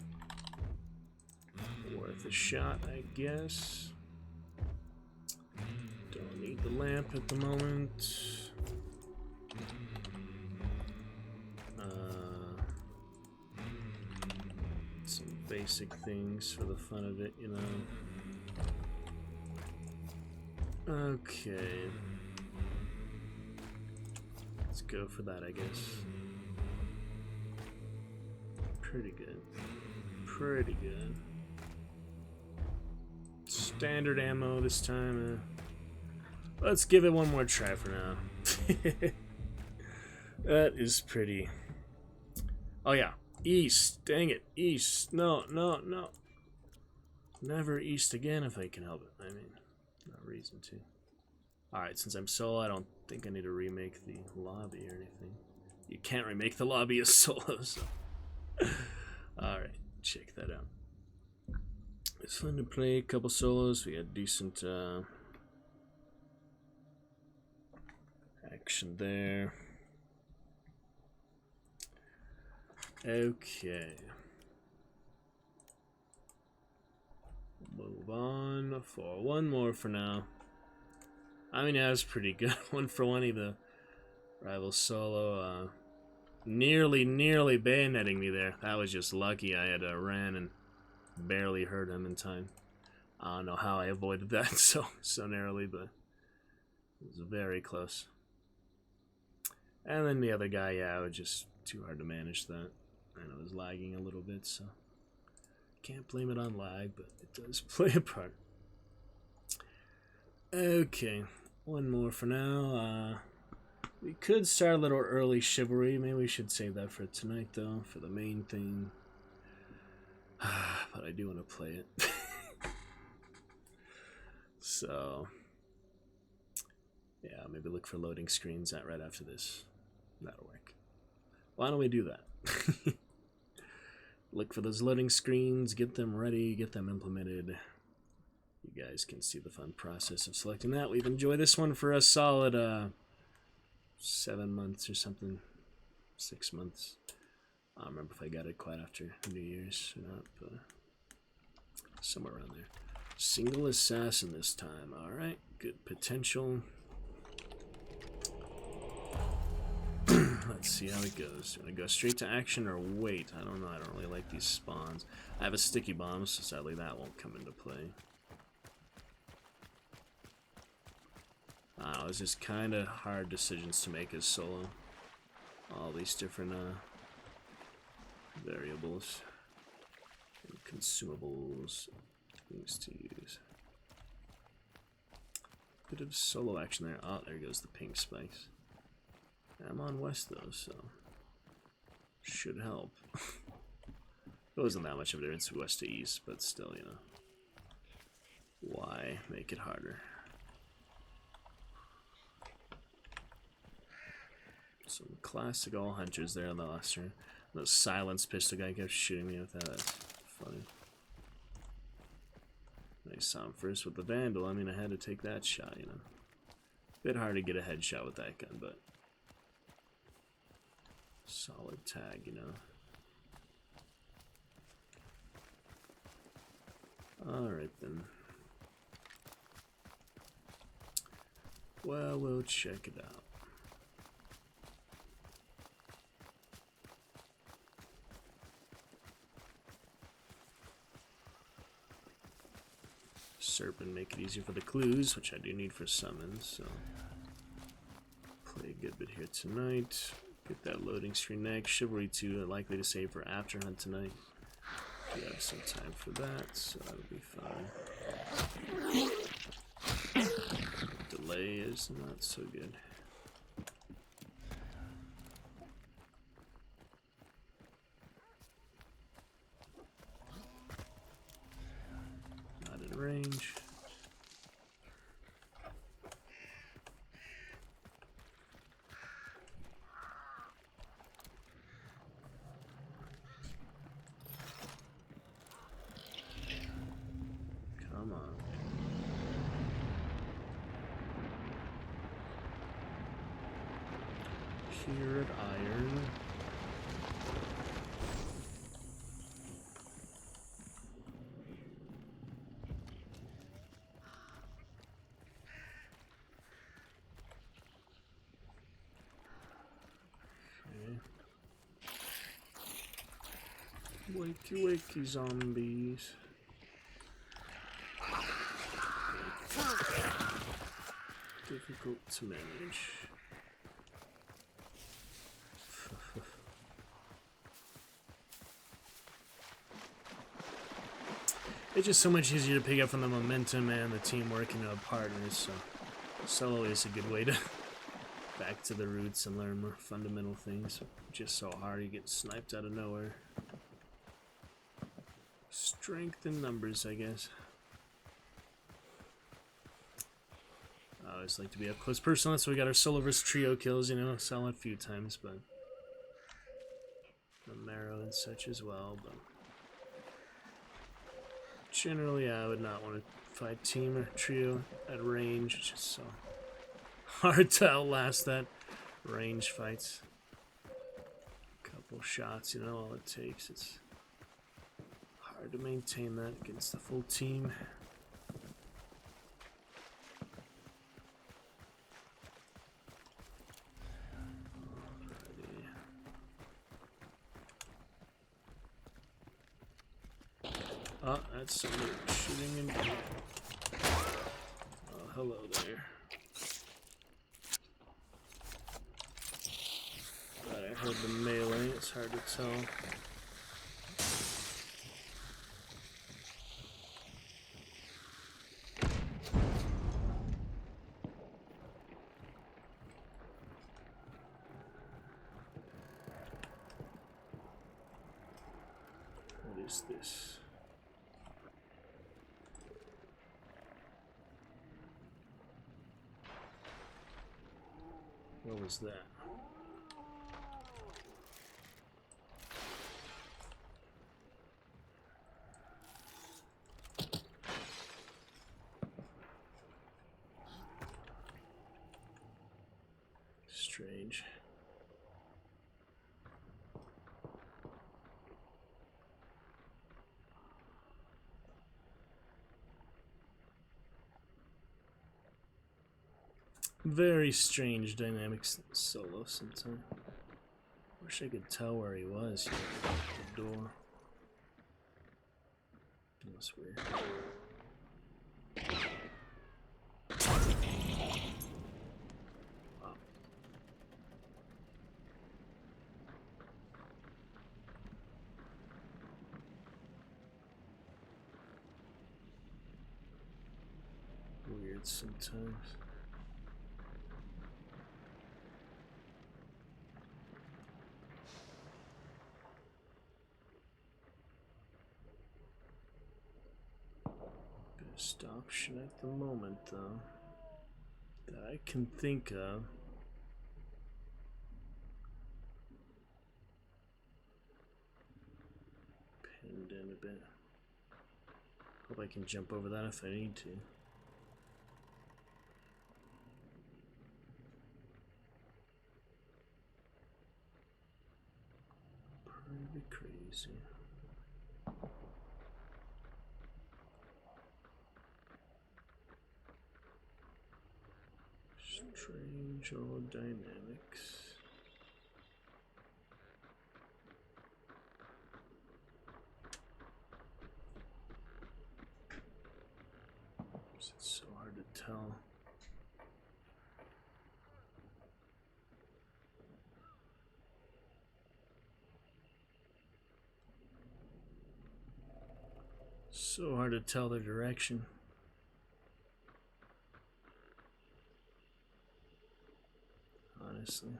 Worth a shot, I guess. Don't need the lamp at the moment. Some basic things for the fun of it, you know. Okay. Let's go for that, I guess. Pretty good. Pretty good. Standard ammo this time. Let's give it one more try for now. That is pretty. Oh yeah, east. Dang it, east. No, no, no. Never east again if I can help it. I mean, no reason to. Alright, since I'm solo, I don't think I need to remake the lobby or anything. You can't remake the lobby as solo, so. Alright, check that out. It's fun to play a couple solos. We had decent action there. Okay. Move on for one more for now. I mean, that was pretty good. 1 for 1, the rival solo. Nearly bayoneting me there. That was just lucky. I had ran and barely hurt him in time. I don't know how I avoided that so narrowly, but it was very close. And then the other guy, yeah, it was just too hard to manage that. And it was lagging a little bit, so can't blame it on lag, but it does play a part. Okay, one more for now. We could start a little early chivalry. Maybe we should save that for tonight, though, for the main thing. But I do want to play it. So, yeah, maybe look for loading screens right after this. That'll work. Why don't we do that? Look for those loading screens, get them ready, get them implemented. You guys can see the fun process of selecting that. We've enjoyed this one for a solid 7 months or something. 6 months. I don't remember if I got it quite after New Year's or not, but somewhere around there. Single assassin this time. Alright, good potential. Let's see how it goes. Do you want to go straight to action or wait? I don't know. I don't really like these spawns. I have a sticky bomb, so sadly that won't come into play. It's just kind of hard decisions to make as solo. All these different variables and consumables, things to use. Bit of solo action there. Oh, there goes the pink spikes. I'm on west though, so should help. It wasn't that much of a difference west to east, but still, you know, why make it harder? Some classic all hunters there on the last turn. The silence pistol guy kept shooting me with that. That's funny. I saw him first with the Vandal. I mean, I had to take that shot, you know. Bit hard to get a headshot with that gun, but solid tag, you know. Alright then. Well, we'll check it out. Serpent make it easier for the clues, which I do need for summons, so play a good bit here tonight. Get that loading screen next. Chivalry 2 likely to save for After Hunt tonight. We have some time for that, so that'll be fine. Delay is not so good. Not in range. Come on. Cured iron. Okay. Wakey wakey zombies. Difficult to manage. It's just so much easier to pick up from the momentum and the teamwork and partners, so solo is a good way to back to the roots and learn more fundamental things. Just so hard, you get sniped out of nowhere. Strength in numbers, I guess. I always like to be up close personal, so we got our solo versus trio kills, you know, saw it a few times, but the marrow and such as well, but generally I would not want to fight team or trio at range. It's just so hard to outlast that range fights. Couple shots, you know, all it takes. It's hard to maintain that against the full team. Oh, that's somebody shooting in here. Oh, hello there. But I heard the melee, it's hard to tell. What is this? What was that? Strange. Very strange dynamics solo sometimes. Wish I could tell where he was here at the door. That's weird. Wow. Weird sometimes. Best option at the moment, though, that I can think of. Pinned in a bit. Hope I can jump over that if I need to. Pretty crazy. Strange old dynamics. It's so hard to tell. So hard to tell their direction. Honestly.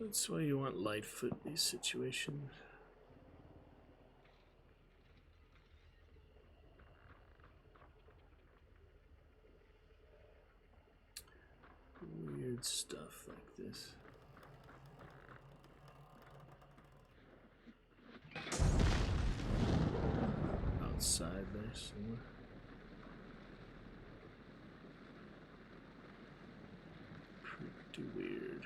That's why you want Lightfoot in these situations. Weird stuff like this. Outside there somewhere. Pretty weird.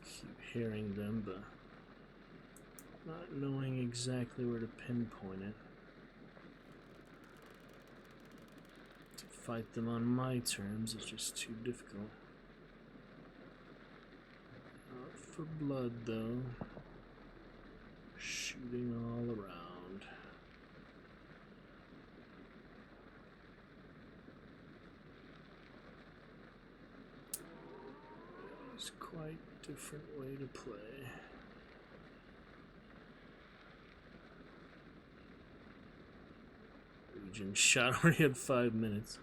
Keep hearing them, but not knowing exactly where to pinpoint it. To fight them on my terms is just too difficult. Out for blood, though. Shooting all around. It's quite a different way to play. Legion shot already had 5 minutes.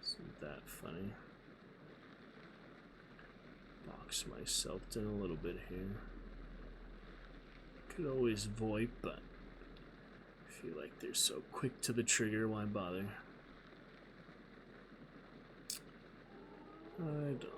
Isn't that funny? Box myself in a little bit here. Could always VoIP, but I feel like they're so quick to the trigger, why bother? I don't know.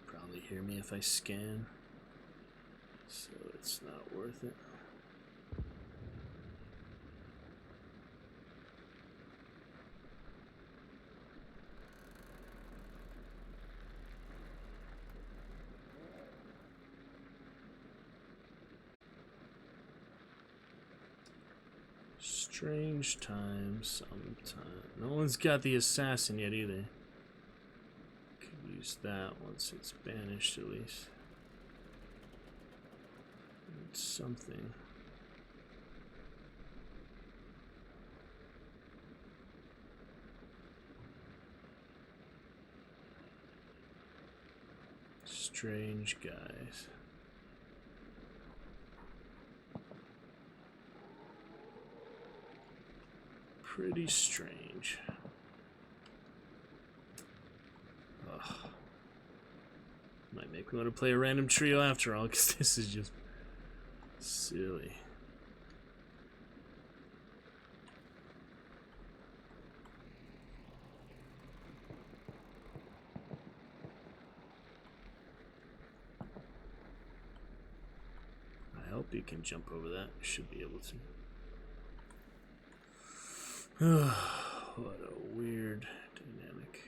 Probably hear me if I scan, so it's not worth it. Strange times, sometime. No one's got the assassin yet either. Could use that once it's banished at least. It's something. Strange guys. Pretty strange. Ugh. Might make me want to play a random trio after all, because this is just silly. I hope you can jump over that. You should be able to. What a weird dynamic.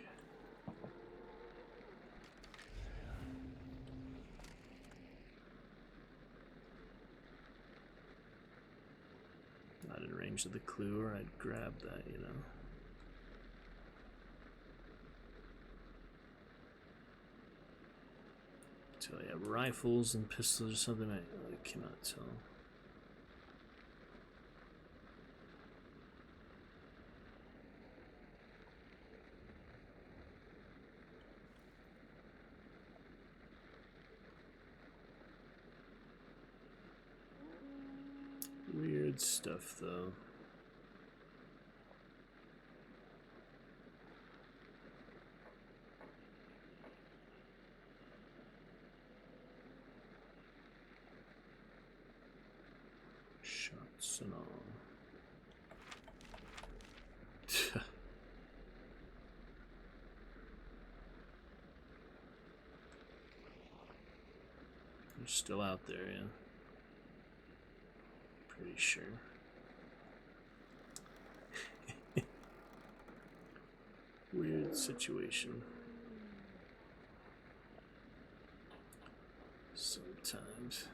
Not in range of the clue, or I'd grab that, you know. So I have rifles and pistols or something, I cannot tell. Weird stuff, though. Shots and all. They're still out there, yeah. Pretty sure. Weird situation. Sometimes.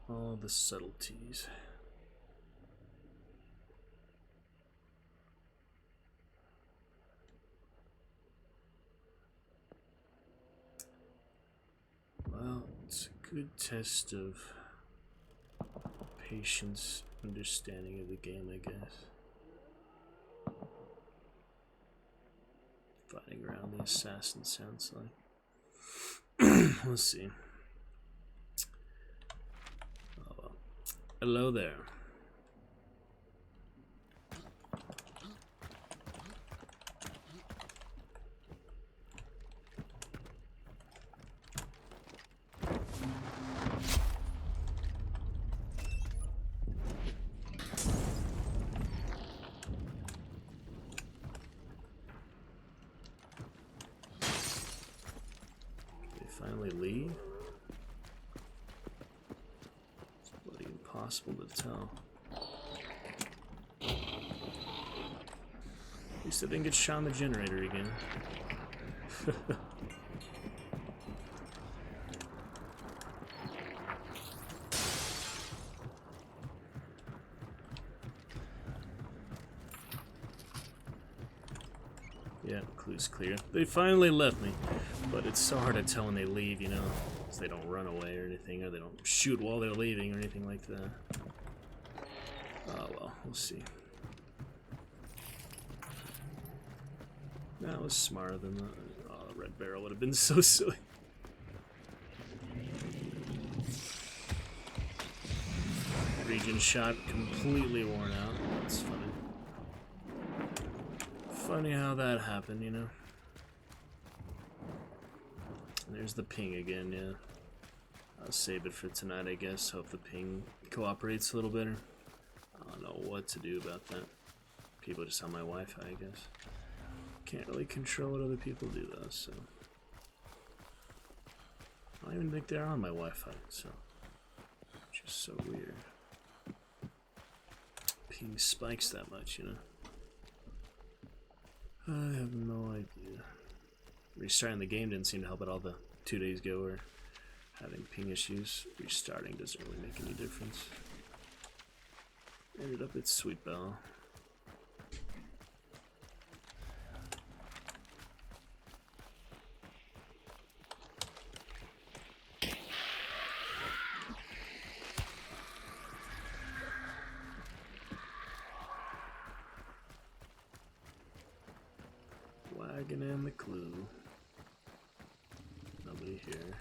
All the subtleties. Well, it's a good test of patience, understanding of the game, I guess. Fighting around the assassin sounds like. Let's see. Oh, well. Hello there. Finally leave? It's bloody impossible to tell. At least I didn't get shot in the generator again. Yeah, clue's clear. They finally left me. But it's so hard to tell when they leave, you know, because they don't run away or anything, or they don't shoot while they're leaving or anything like that. Oh well, we'll see. That was smarter than the red barrel would have been so silly. Region shot completely worn out. That's funny. Funny how that happened, you know. There's the ping again, yeah. I'll save it for tonight, I guess. Hope the ping cooperates a little better. I don't know what to do about that. People just on my Wi-Fi, I guess. Can't really control what other people do, though, so... I don't even think they're on my Wi-Fi, so... Just so weird. Ping spikes that much, you know? I have no idea. Restarting the game didn't seem to help at all the 2 days ago, or having ping issues. Restarting doesn't really make any difference. Ended up at Sweet Bell. Wagon and the clue. Nobody here.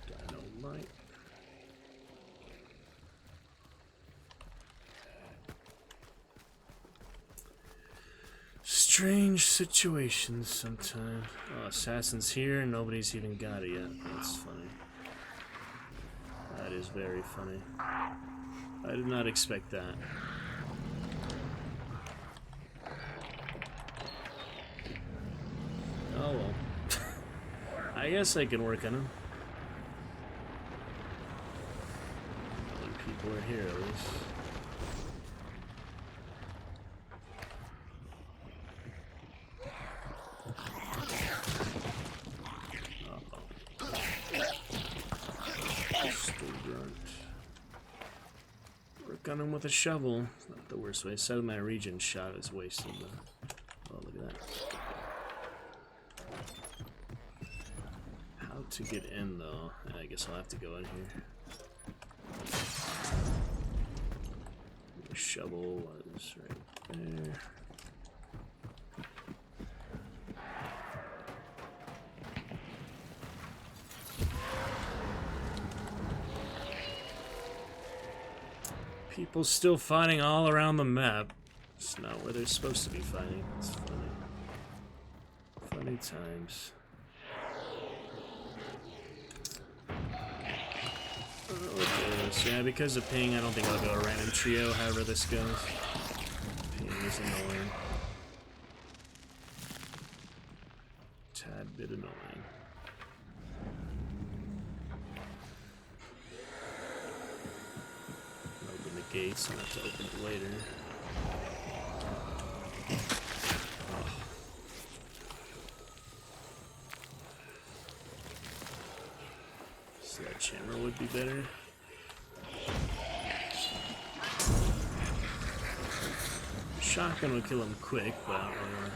Dynamite. Strange situations sometimes. Oh, assassin's here and nobody's even got it yet. That's funny. That is very funny. I did not expect that. Oh well. I guess I can work on them. When people are here, at least. Still grunt. Work on him with a shovel. Not the worst way. Instead of my region shot is wasted. But, oh, look at that. To get in though, I guess I'll have to go in here. The shovel was right there. People still fighting all around the map. It's not where they're supposed to be fighting. It's funny. Funny times. Yeah, because of ping, I don't think I'll go a random trio, however this goes. Ping is annoying. Tad bit annoying. Open the gates, I'll have to open it later. Oh. Sledgehammer would be better. Shotgun would kill him quick, but I don't want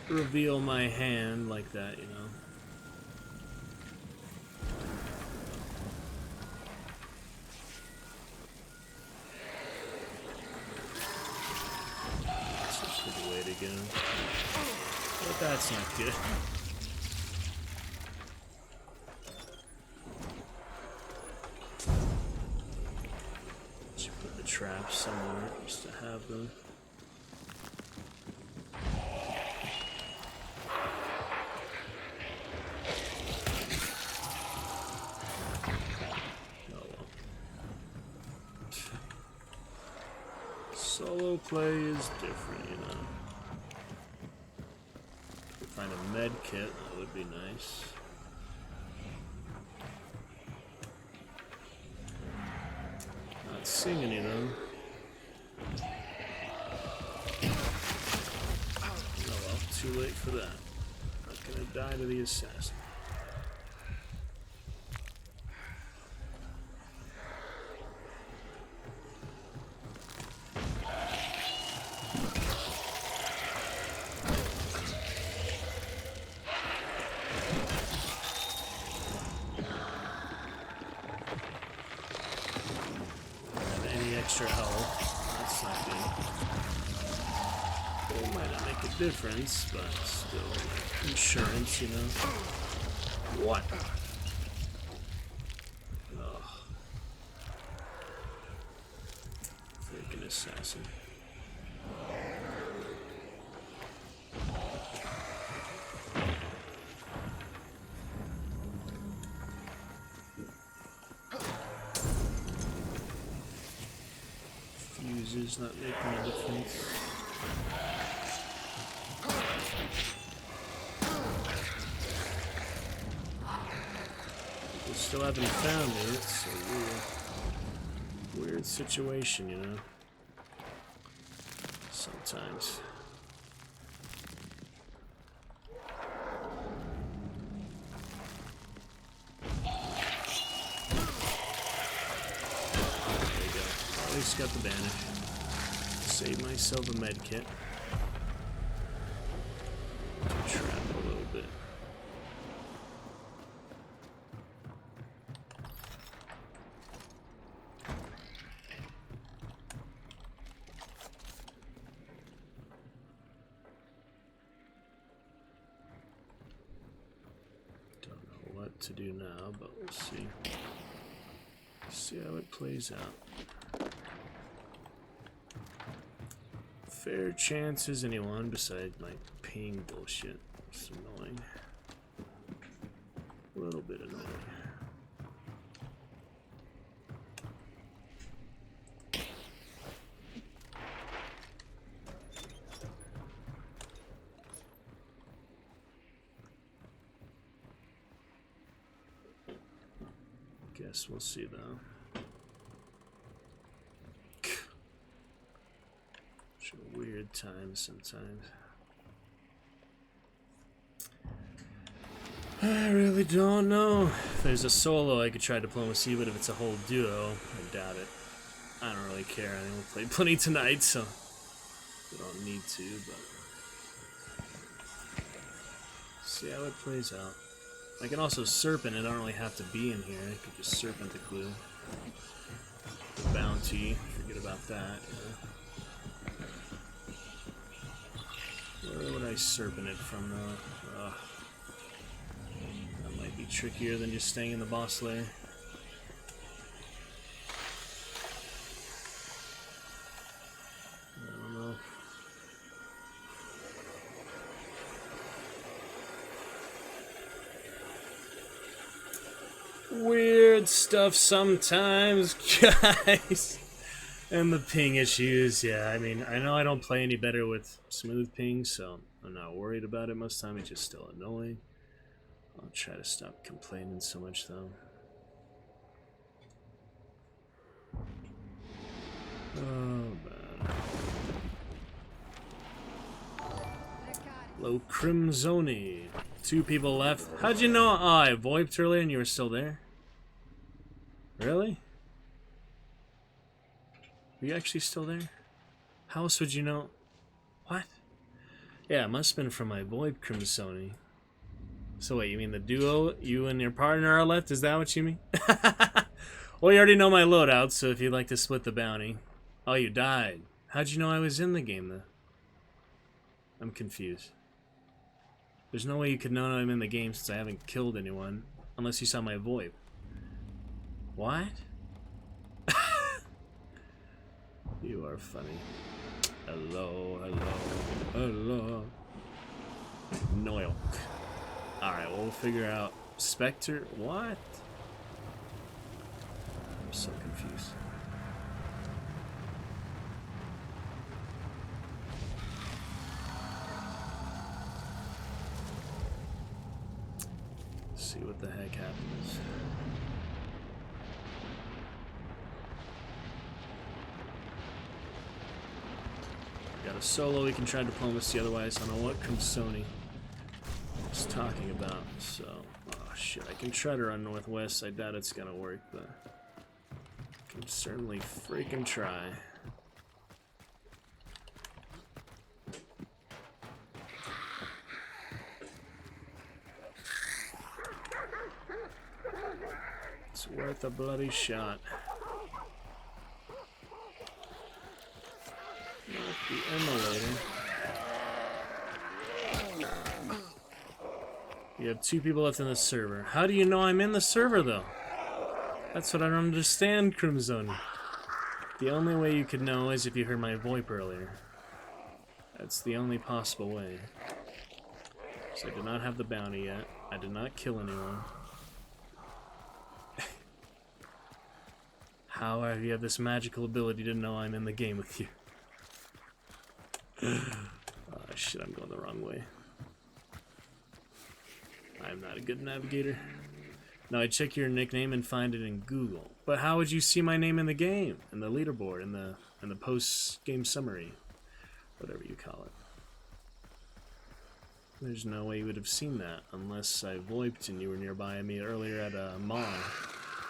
to reveal my hand like that, you know. That's a good way to go. But that's not good. Should put the traps somewhere just to have them. Solo play is different, you know. Find a med kit, that would be nice. Not seeing any though. Oh well, too late for that. Not gonna die to the assassin. Extra health. That's not good. It might not make a difference, but still, like, insurance, you know. What? Ugh. Freaking assassin. Fuses not making a difference. People still haven't found me. It's a weird situation, you know. Sometimes. Got the banish. Save myself a med kit. To trap a little bit. Don't know what to do now, but we'll see. See how it plays out. Fair chance is anyone besides my ping bullshit. It's annoying. A little bit annoying. Guess we'll see though. Weird times sometimes. I really don't know. If there's a solo, I could try diplomacy, but if it's a whole duo, I doubt it. I don't really care. I think we'll play plenty tonight, so we don't need to, but see how it plays out. I can also serpent it. I don't really have to be in here. I could just serpent the clue. The bounty. Forget about that. Where would I serpent it from though? That might be trickier than just staying in the boss lair. weird stuff sometimes, guys. And the ping issues, yeah, I mean, I know I don't play any better with smooth ping, so I'm not worried about it most of the time. It's just still annoying. I'll try to stop complaining so much, though. Oh, man. Low Crimsoni. 2 people left. How'd you know I VoIPed earlier and you were still there? Really? Were you actually still there? How else would you know? What? Yeah, it must have been from my VoIP, Crimsoni. So wait, you mean the duo, you and your partner are left? Is that what you mean? Well, you already know my loadout, so if you'd like to split the bounty. Oh, you died. How'd you know I was in the game, though? I'm confused. There's no way you could know I'm in the game since I haven't killed anyone. Unless you saw my VoIP. What? You are funny. Hello, hello, hello. Noilk. Alright, we'll figure out. Spectre? What? I'm so confused. See what the heck happens. Got a solo, we can try diplomacy, otherwise I don't know what Crimsoni is talking about. So, oh shit, I can try to run northwest. I doubt it's gonna work, but I can certainly freaking try. It's worth a bloody shot. Not the emulator. You have 2 people left in the server. How do you know I'm in the server, though? That's what I don't understand, Crimson. The only way you could know is if you heard my VoIP earlier. That's the only possible way. So I did not have the bounty yet. I did not kill anyone. How have you have this magical ability to know I'm in the game with you? Oh shit, I'm going the wrong way. I'm not a good navigator. Now I check your nickname and find it in Google. But how would you see my name in the game? In the leaderboard, in the post-game summary? Whatever you call it. There's no way you would have seen that unless I VoIPed and you were nearby me earlier at a mall.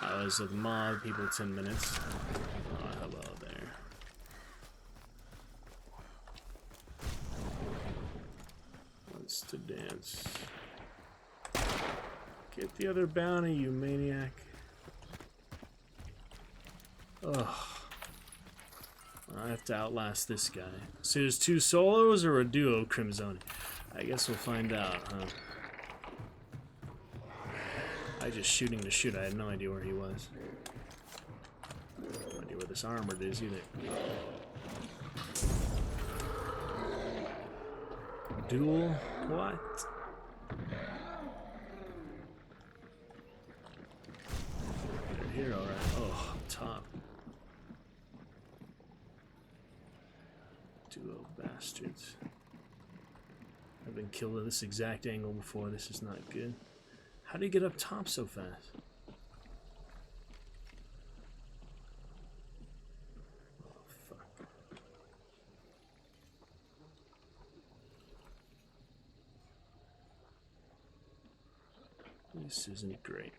I was with mob people 10 minutes. Oh, hello there. Wants to dance. Get the other bounty, you maniac. Ugh. I have to outlast this guy. So there's 2 solos or a duo, Crimson? I guess we'll find out, huh? I just shooting to shoot. I had no idea where he was. No idea where this armored is either. Duel? What? They're here, alright. Oh, top. Duo bastards. I've been killed at this exact angle before. This is not good. How do you get up top so fast? Oh, fuck. This isn't great.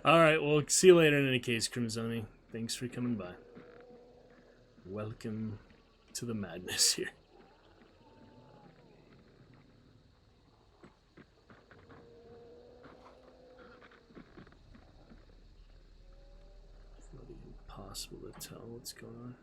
Alright, well, see you later in any case, Crimsoni. Thanks for coming by. Welcome to the madness here. It's not even possible to tell what's going on.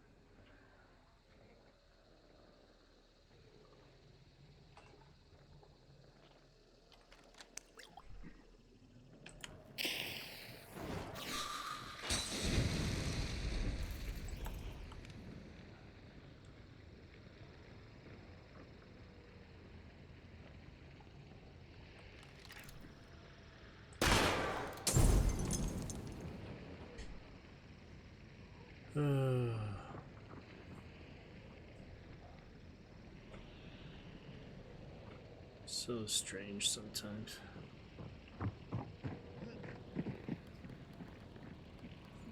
So strange sometimes.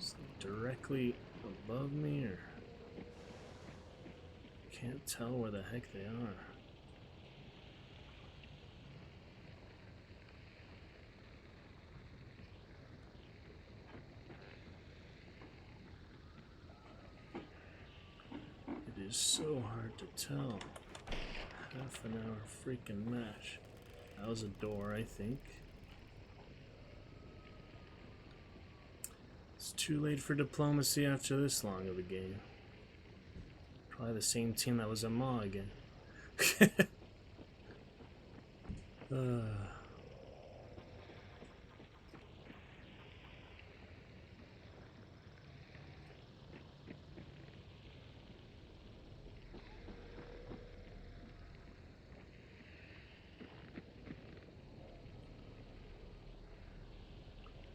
Is it directly above me, or can't tell where the heck they are? It is so hard to tell. Half an hour freaking match. That was a door, I think. It's too late for diplomacy after this long of a game. Probably the same team that was at Maw again.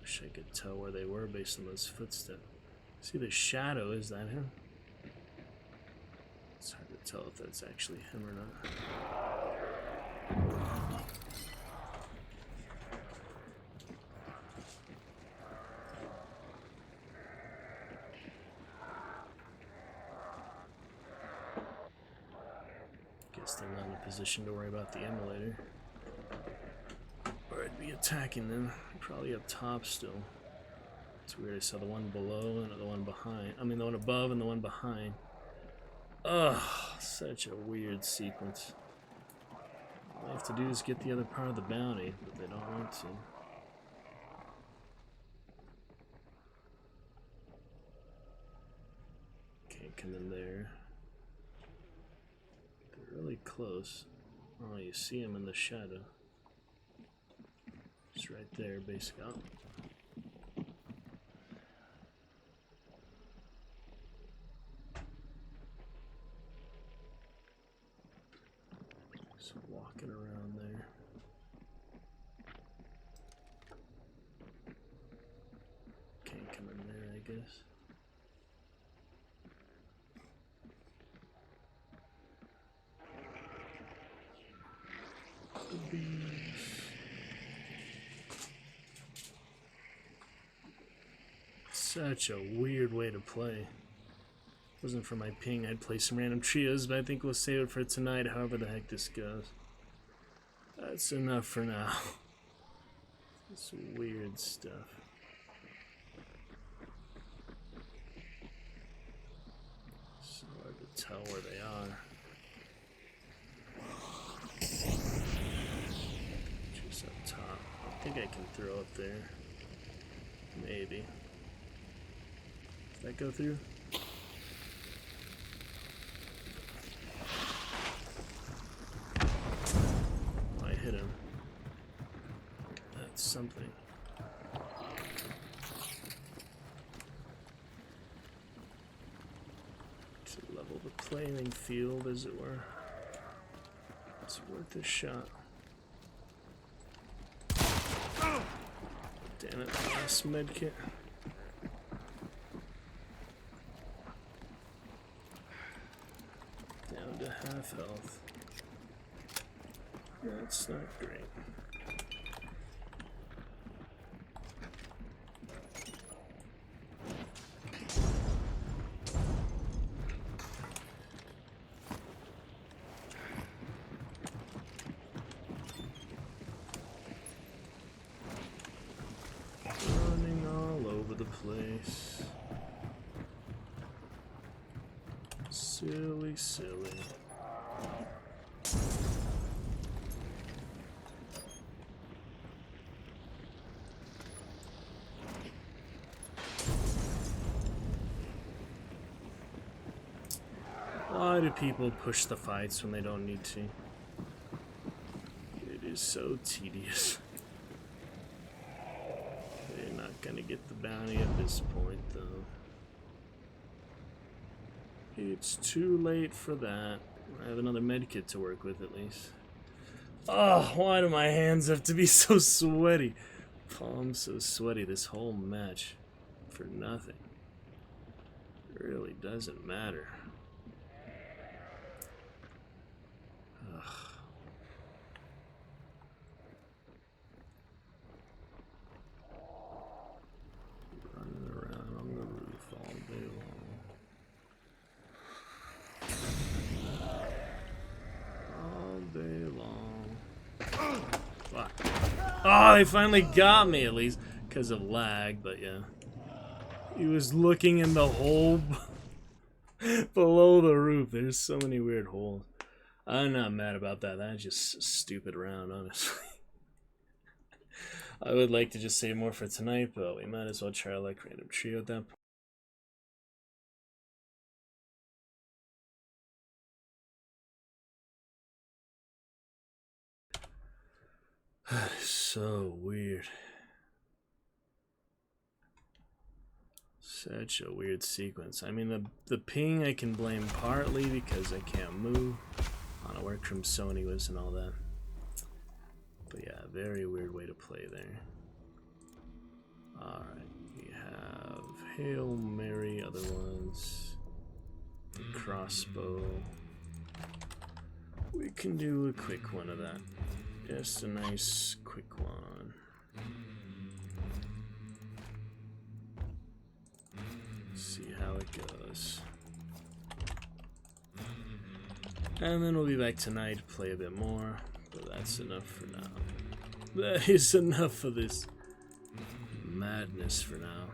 Wish I could tell where they were based on those footsteps. See the shadow, is that him? It's hard to tell if that's actually him or not. Guess they're not in a position to worry about the emulator. Or I'd be attacking them. Probably up top still. It's weird, I saw the one below and the one behind. I mean the one above and the one behind. Ugh, such a weird sequence. All I have to do is get the other part of the bounty, but they don't want to. Can't come in there. They're really close. Oh, you see him in the shadow. It's right there, basically. Oh. Just walking around there. Can't come in there, I guess. The bees. Such a weird way to play. If it wasn't for my ping, I'd play some random trios, but I think we'll save it for tonight, however the heck this goes. That's enough for now. This weird stuff. So hard to tell where they are. Just up top. I think I can throw up there. Maybe. Did that go through? Oh, I hit him. That's something. To level the playing field, as it were. It's worth a shot. Damn it, last medkit. Down to half health. That's not great. Running all over the place. Silly, silly. Why do people push the fights when they don't need to? It is so tedious. They're not gonna get the bounty at this point, though. It's too late for that. I have another medkit to work with, at least. Oh, why do my hands have to be so sweaty? Palms so sweaty this whole match. For nothing. Really doesn't matter. Ugh. Running around on the roof all day long. All day long. Fuck. Oh, they finally got me at least because of lag, but yeah. He was looking in the hole below the roof. There's so many weird holes. I'm not mad about that. That's just a stupid round, honestly. I would like to just save more for tonight, but we might as well try like random trio at that point. So weird. Such a weird sequence. I mean, the ping I can blame partly because I can't move. On a work from Sony was and all that. But yeah, very weird way to play there. Alright, we have Hail Mary, other ones. The crossbow. We can do a quick one of that. Just a nice quick one. See how it goes. And then we'll be back tonight to play a bit more, but that's enough for now. That is enough for this madness for now.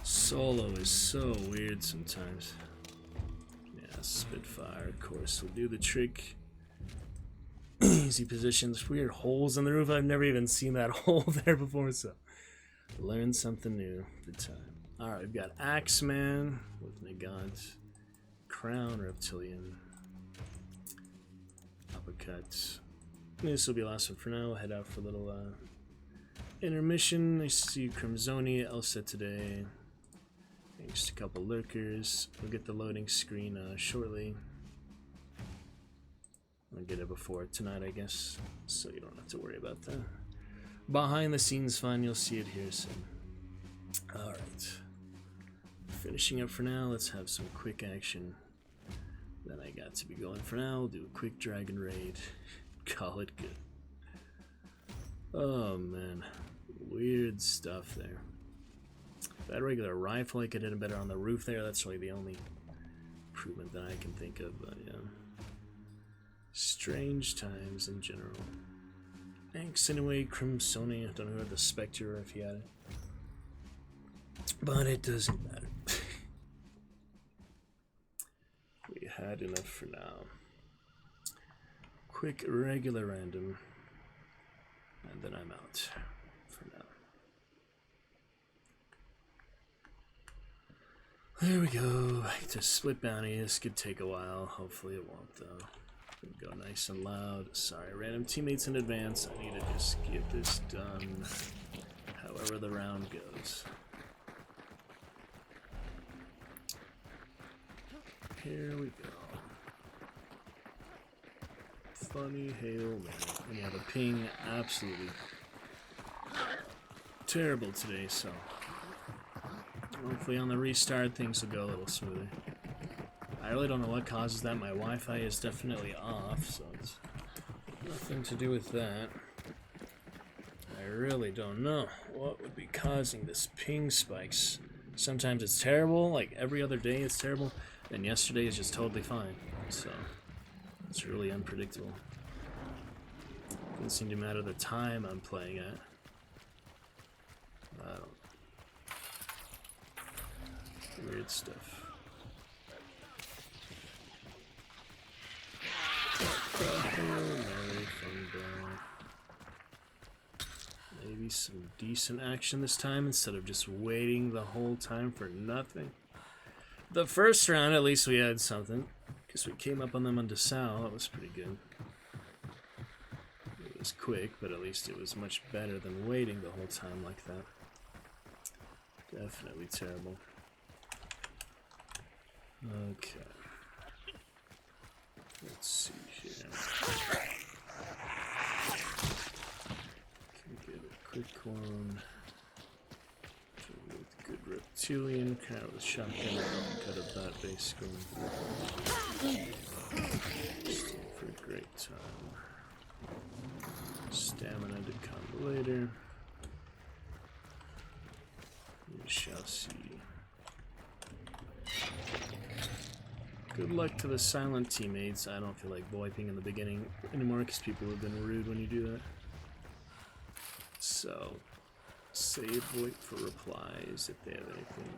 Solo is so weird sometimes. Yeah, Spitfire, of course, will do the trick. Easy positions, weird holes in the roof. I've never even seen that hole there before, so learn something new every time. Alright, we've got Axeman with Nagant, Crown Reptilian, Uppercut. This will be the last one for now. We'll head out for a little intermission. Nice to see you, Crimzoni, Elsa today. Just a couple lurkers. We'll get the loading screen shortly. I'll get it before tonight, I guess, so you don't have to worry about that. Behind the scenes fun, you'll see it here soon. Alright. Finishing up for now, let's have some quick action. Then I got to be going for now. We'll do a quick dragon raid. Call it good. Oh man. Weird stuff there. That regular rifle, I could hit it better on the roof there. That's really the only improvement that I can think of, but yeah. Strange times in general. Thanks anyway, Crimsoni. I don't know who had the Spectre or if he had it. But it doesn't matter. We had enough for now. Quick regular random. And then I'm out for now. There we go. Back to split bounty. This could take a while. Hopefully it won't though. Go nice and loud. Sorry, random teammates in advance. I need to just get this done however the round goes. Here we go. Funny Hail Mary. And yeah, the ping absolutely terrible today, so hopefully on the restart things will go a little smoother. I really don't know what causes that. My Wi-Fi is definitely off, so it's nothing to do with that. I really don't know what would be causing this ping spikes. Sometimes it's terrible, like every other day it's terrible, and yesterday is just totally fine. So it's really unpredictable. Doesn't seem to matter the time I'm playing at. I don't know. Weird stuff. Maybe some decent action this time instead of just waiting the whole time for nothing. The first round, at least we had something, because we came up on them on Desau. That was pretty good. It was quick, but at least it was much better than waiting the whole time like that. Definitely terrible. Okay. Let's see here. Can get a quick one with good Reptilian cat with shotgun cut up that basically. Stay for a great time. Stamina to come later. We shall see. Good luck to the silent teammates. I don't feel like VoIPing in the beginning anymore because people have been rude when you do that. So, save VoIP for replies if they have anything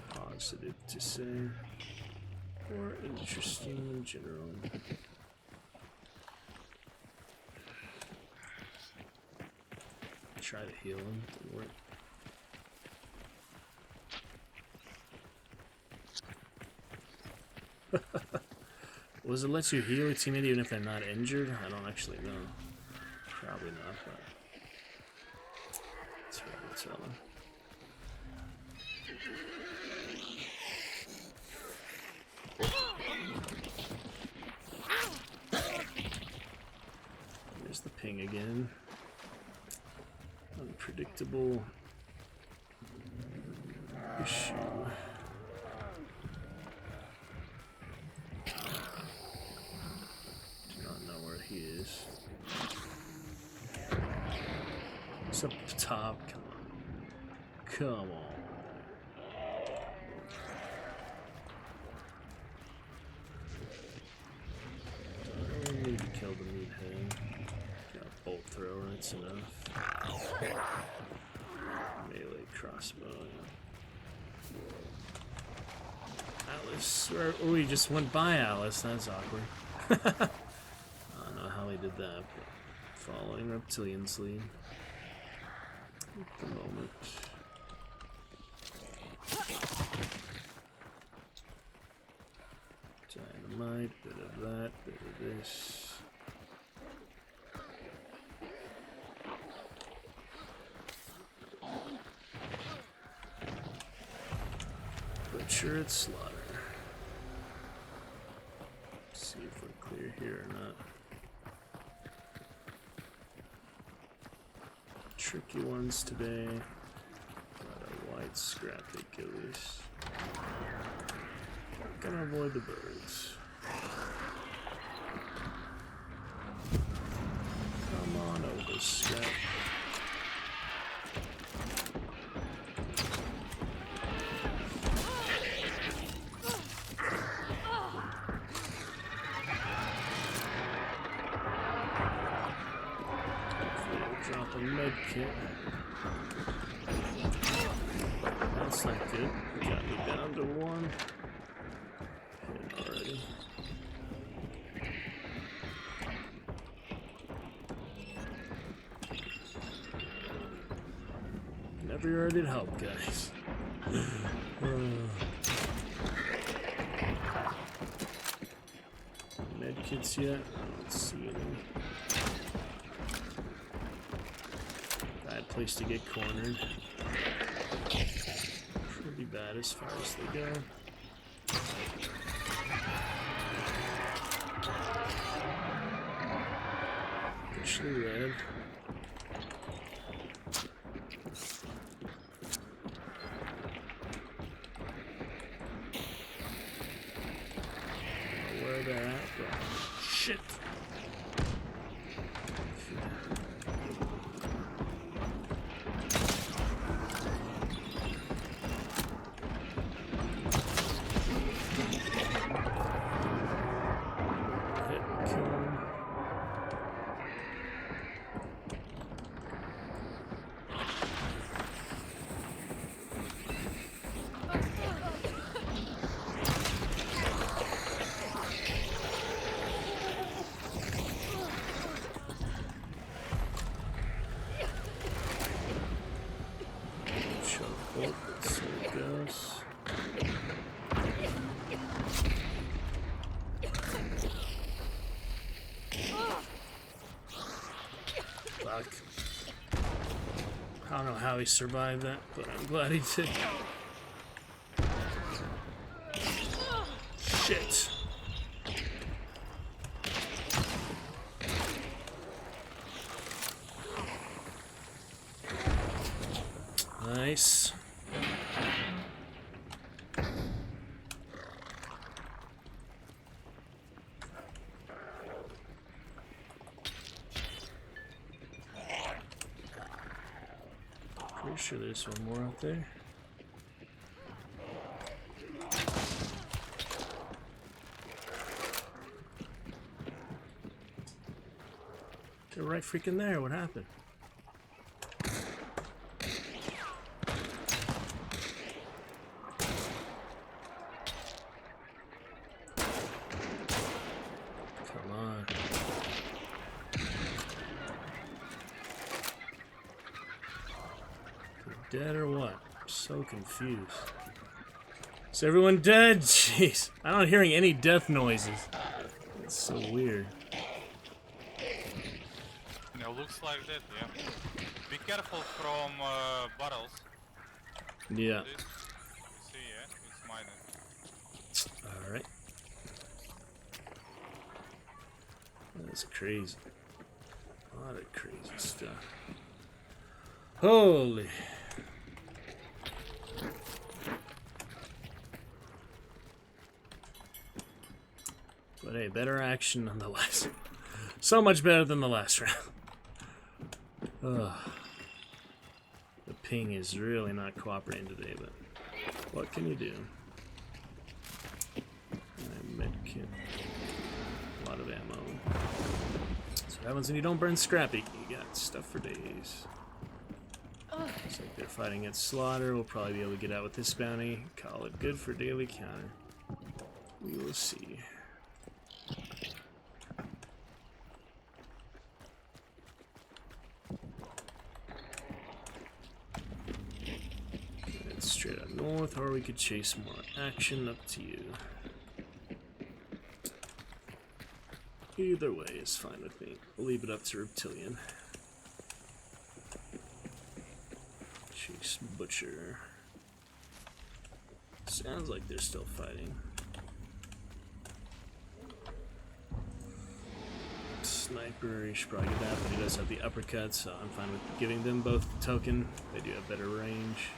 positive to say or interesting in general. Try to heal him, didn't work. Was it lets you heal a teammate even if they're not injured? I don't actually know. Probably not, but it's hard to tell. There's the ping again. Unpredictable issue. He is. It's up top. Come on. Come on. I don't need to kill the meathead. Got a bolt thrower, that's enough. Melee crossbow. Alice. Oh, he just went by Alice. That's awkward. How he did that, but following Reptilian's lead at the moment. Dynamite, bit of that, bit of this. Butcher at slaughter. See if we're clear here or not. Tricky ones today. Got a white scrap Achilles. Gonna avoid the birds. Come on over, scrap. Drop a med kit. That's not good. Got me down to one. Hit already. Never already help, guys. Med kits yet? I don't see any. Place to get cornered. Pretty bad as far as they go. Officially red. I don't know where they're at, but shit. I don't know how he survived that, but I'm glad he did. Shit. Nice. Pretty sure there's one more out there. They're right freaking there. What happened? Come on. They're dead or what? I'm so confused. Is everyone dead? Jeez. I'm not hearing any death noises. It's so weird. Yeah, looks like that, yeah. Be careful from barrels. Yeah. This, see, yeah, it's mined. Alright. That's crazy. A lot of crazy stuff. Holy. But hey, better action nonetheless. So much better than the last round. Ugh. The ping is really not cooperating today, but what can you do? Medkit. A lot of ammo. That's what happens when you don't burn scrappy. You got stuff for days. Looks like they're fighting at Slaughter. We'll probably be able to get out with this bounty. Call it good for daily counter. We will see. It's straight up north, or we could chase more action. Up to you. Either way is fine with me. We'll leave it up to Reptilian. Chase Butcher. Sounds like they're still fighting. Sniper, you should probably get that, but he does have the uppercut, so I'm fine with giving them both the token. They do have better range.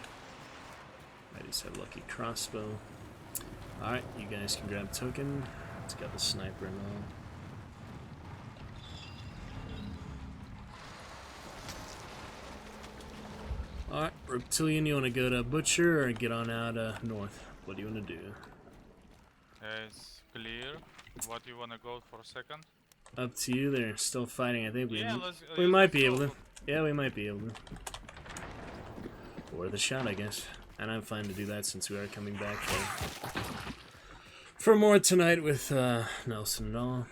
I just have lucky crossbow. Alright, you guys can grab token. It's got the sniper and all. Alright, Reptilian, you want to go to Butcher or get on out north? What do you want to do? It's clear. What do you wanna go for second? Up to you. They're still fighting. I think we We might be able to. Yeah, we might be able to. Worth a shot, I guess. And I'm fine to do that since we are coming back for more tonight with Nelson and all.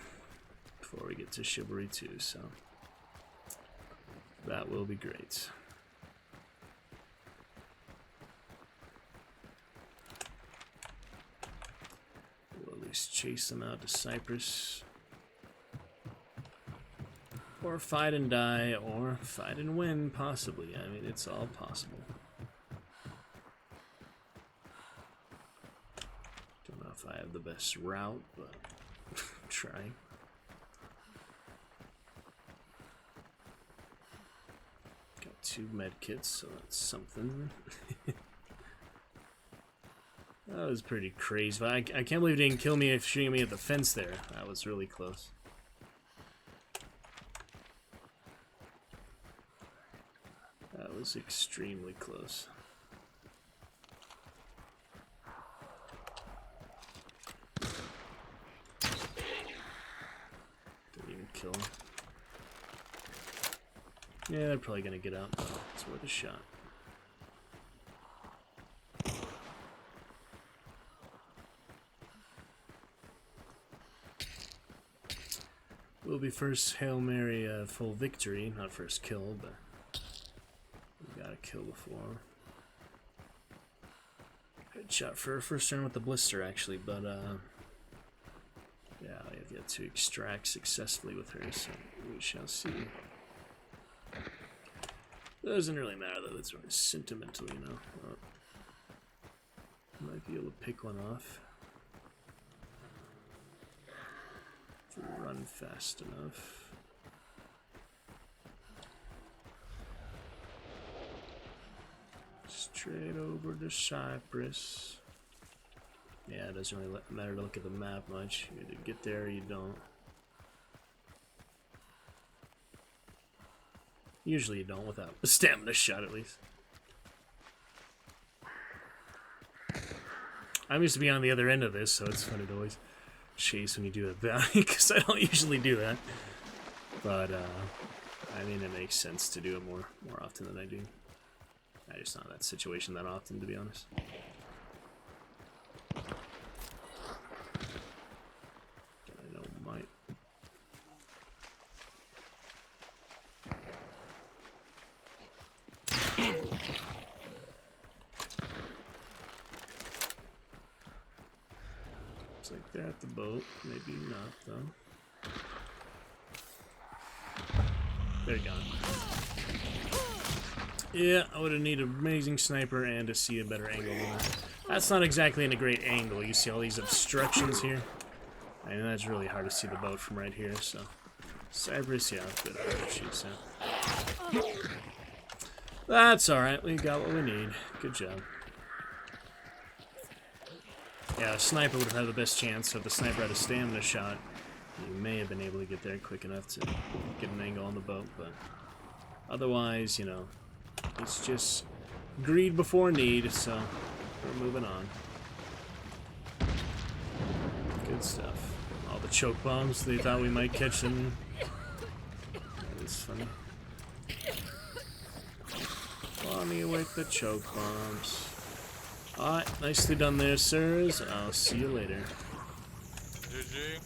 Before we get to Chivalry 2, so that will be great. We'll at least chase them out to Cyprus. Or fight and die, or fight and win, possibly. I mean, it's all possible. Don't know if I have the best route, but I'm trying. Got 2 med kits, so that's something. That was pretty crazy. But I can't believe it didn't kill me shooting me at the fence there. That was really close. That was extremely close. Didn't even kill him. Yeah, they're probably gonna get out, but it's worth a shot. Will be first Hail Mary full victory, not first kill, but we got a kill before. Good shot for her first turn with the blister, actually, but yeah, we have yet to extract successfully with her, so we shall see. Doesn't really matter though, it's sort of sentimental, you know. Might be able to pick one off. If we run fast enough. Straight over to Cyprus. Yeah, it doesn't really matter to look at the map much. You either get there or you don't. Usually you don't without a stamina shot at least. I'm used to be on the other end of this, so it's funny to always chase when you do a bounty, because I don't usually do that. But, I mean, it makes sense to do it more often than I do. I just not in that situation that often, to be honest. I know my... Looks like they're at the boat. Maybe not, though. They're gone. Yeah, I would have needed an amazing sniper and to see a better angle than that. That's not exactly in a great angle. You see all these obstructions here? I mean, that's really hard to see the boat from right here, so... Cypress, yeah, good hard to shoot, so... That's alright, we got what we need. Good job. Yeah, a sniper would have had the best chance, so if the sniper had a stamina shot, you may have been able to get there quick enough to get an angle on the boat, but... Otherwise, you know, it's just greed before need, so we're moving on. Good stuff. All the choke bombs, they thought we might catch them. That was funny. Funny with the choke bombs. Alright, nicely done there, sirs. I'll see you later. GG.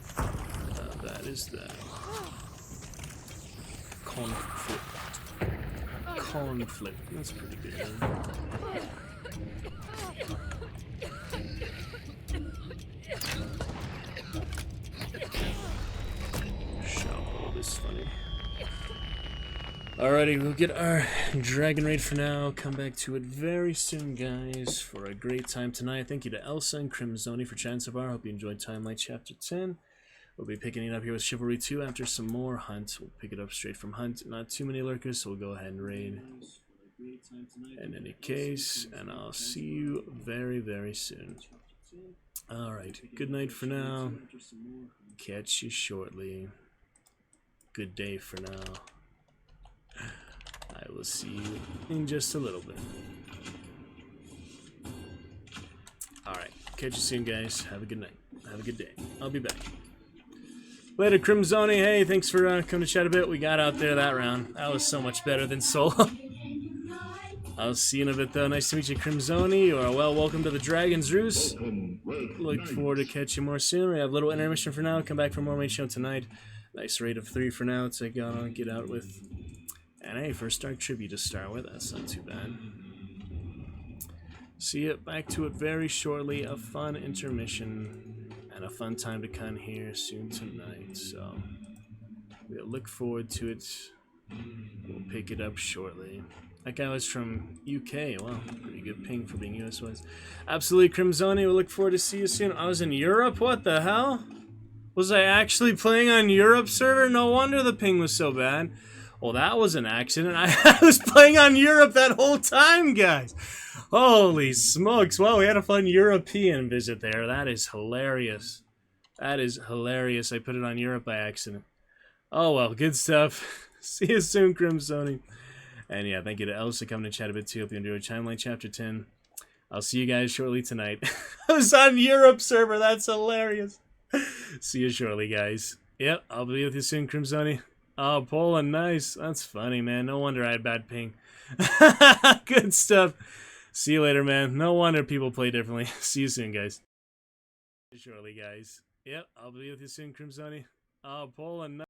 That is that. Conflict. Conflict. That's pretty good. Shovel is funny. Alrighty, we'll get our Dragon Raid for now. Come back to it very soon, guys, for a great time tonight. Thank you to Elsa and Crimzoni for chatting so far. Hope you enjoyed Timelight Chapter 10. We'll be picking it up here with Chivalry 2 after some more Hunt. We'll pick it up straight from Hunt. Not too many lurkers, so we'll go ahead and raid. In any case, and I'll see you very, very soon. Alright, good night for now. Catch you shortly. Good day for now. I will see you in just a little bit. Alright, catch you soon, guys. Have a good night. Have a good day. I'll be back. Later, Crimzoni. Hey, thanks for coming to chat a bit. We got out there that round. That was so much better than solo. I'll see you in a bit, though. Nice to meet you, Crimzoni. You are well welcome to the Dragon's Roost. Look forward to catching more soon. We have a little intermission for now. Come back for more main show tonight. Nice rate of 3 for now to get out with. And hey, first Dark Tribute to start with. That's not too bad. See you back to it very shortly. A fun intermission and a fun time to come here soon tonight. So we'll look forward to it. We'll pick it up shortly. That guy was from UK. Wow, pretty good ping for being US wise. Absolutely, Crimzoni. We'll look forward to see you soon. I was in Europe? What the hell? Was I actually playing on Europe server? No wonder the ping was so bad. Well, that was an accident. I was playing on Europe that whole time, guys. Holy smokes. Well, we had a fun European visit there. That is hilarious. That is hilarious. I put it on Europe by accident. Oh, well, good stuff. See you soon, Crimzoni. And yeah, thank you to Elsa coming to chat a bit too. Hope you enjoyed Timeline Chapter 10. I'll see you guys shortly tonight. I was on Europe server. That's hilarious. See you shortly, guys. Yep, I'll be with you soon, Crimzoni. Oh, Poland, nice. That's funny, man. No wonder I had bad ping. Good stuff. See you later, man. No wonder people play differently. See you soon, guys. See you shortly, guys. Yep, I'll be with you soon, Crimzoni. Oh, Poland, nice.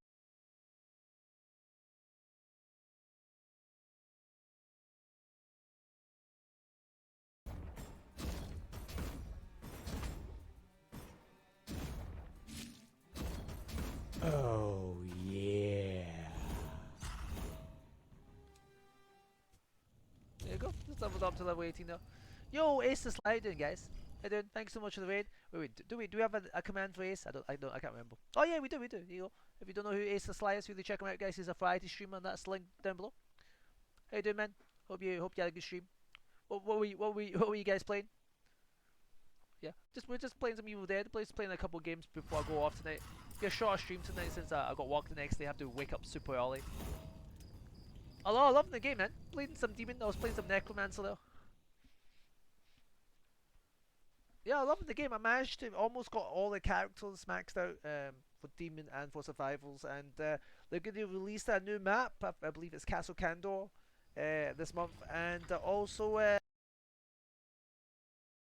Oh, yeah. There you go. Just leveled up to level 18 now. Yo, Ace is how you doing, guys? How you doing? Thanks so much for the raid. Wait, do we have a command for Ace? I can't remember. Oh yeah, we do. Here you go. If you don't know who Ace the Sly is, really check him out, guys. He's a variety streamer, and that's linked down below. How you doing, man? Hope you had a good stream. What were you guys playing? Yeah, we're just playing some Evil Dead. Just playing a couple games before I go off tonight. Be a shorter stream tonight since I got work the next day. I have to wake up super early. Although I love the game, man. Playing some Demon. I was playing some Necromancer there. yeah, I love the game. I managed to almost got all the characters maxed out for Demon and for Survivals, and they're going to release a new map. I believe it's Castle Candor this month, and also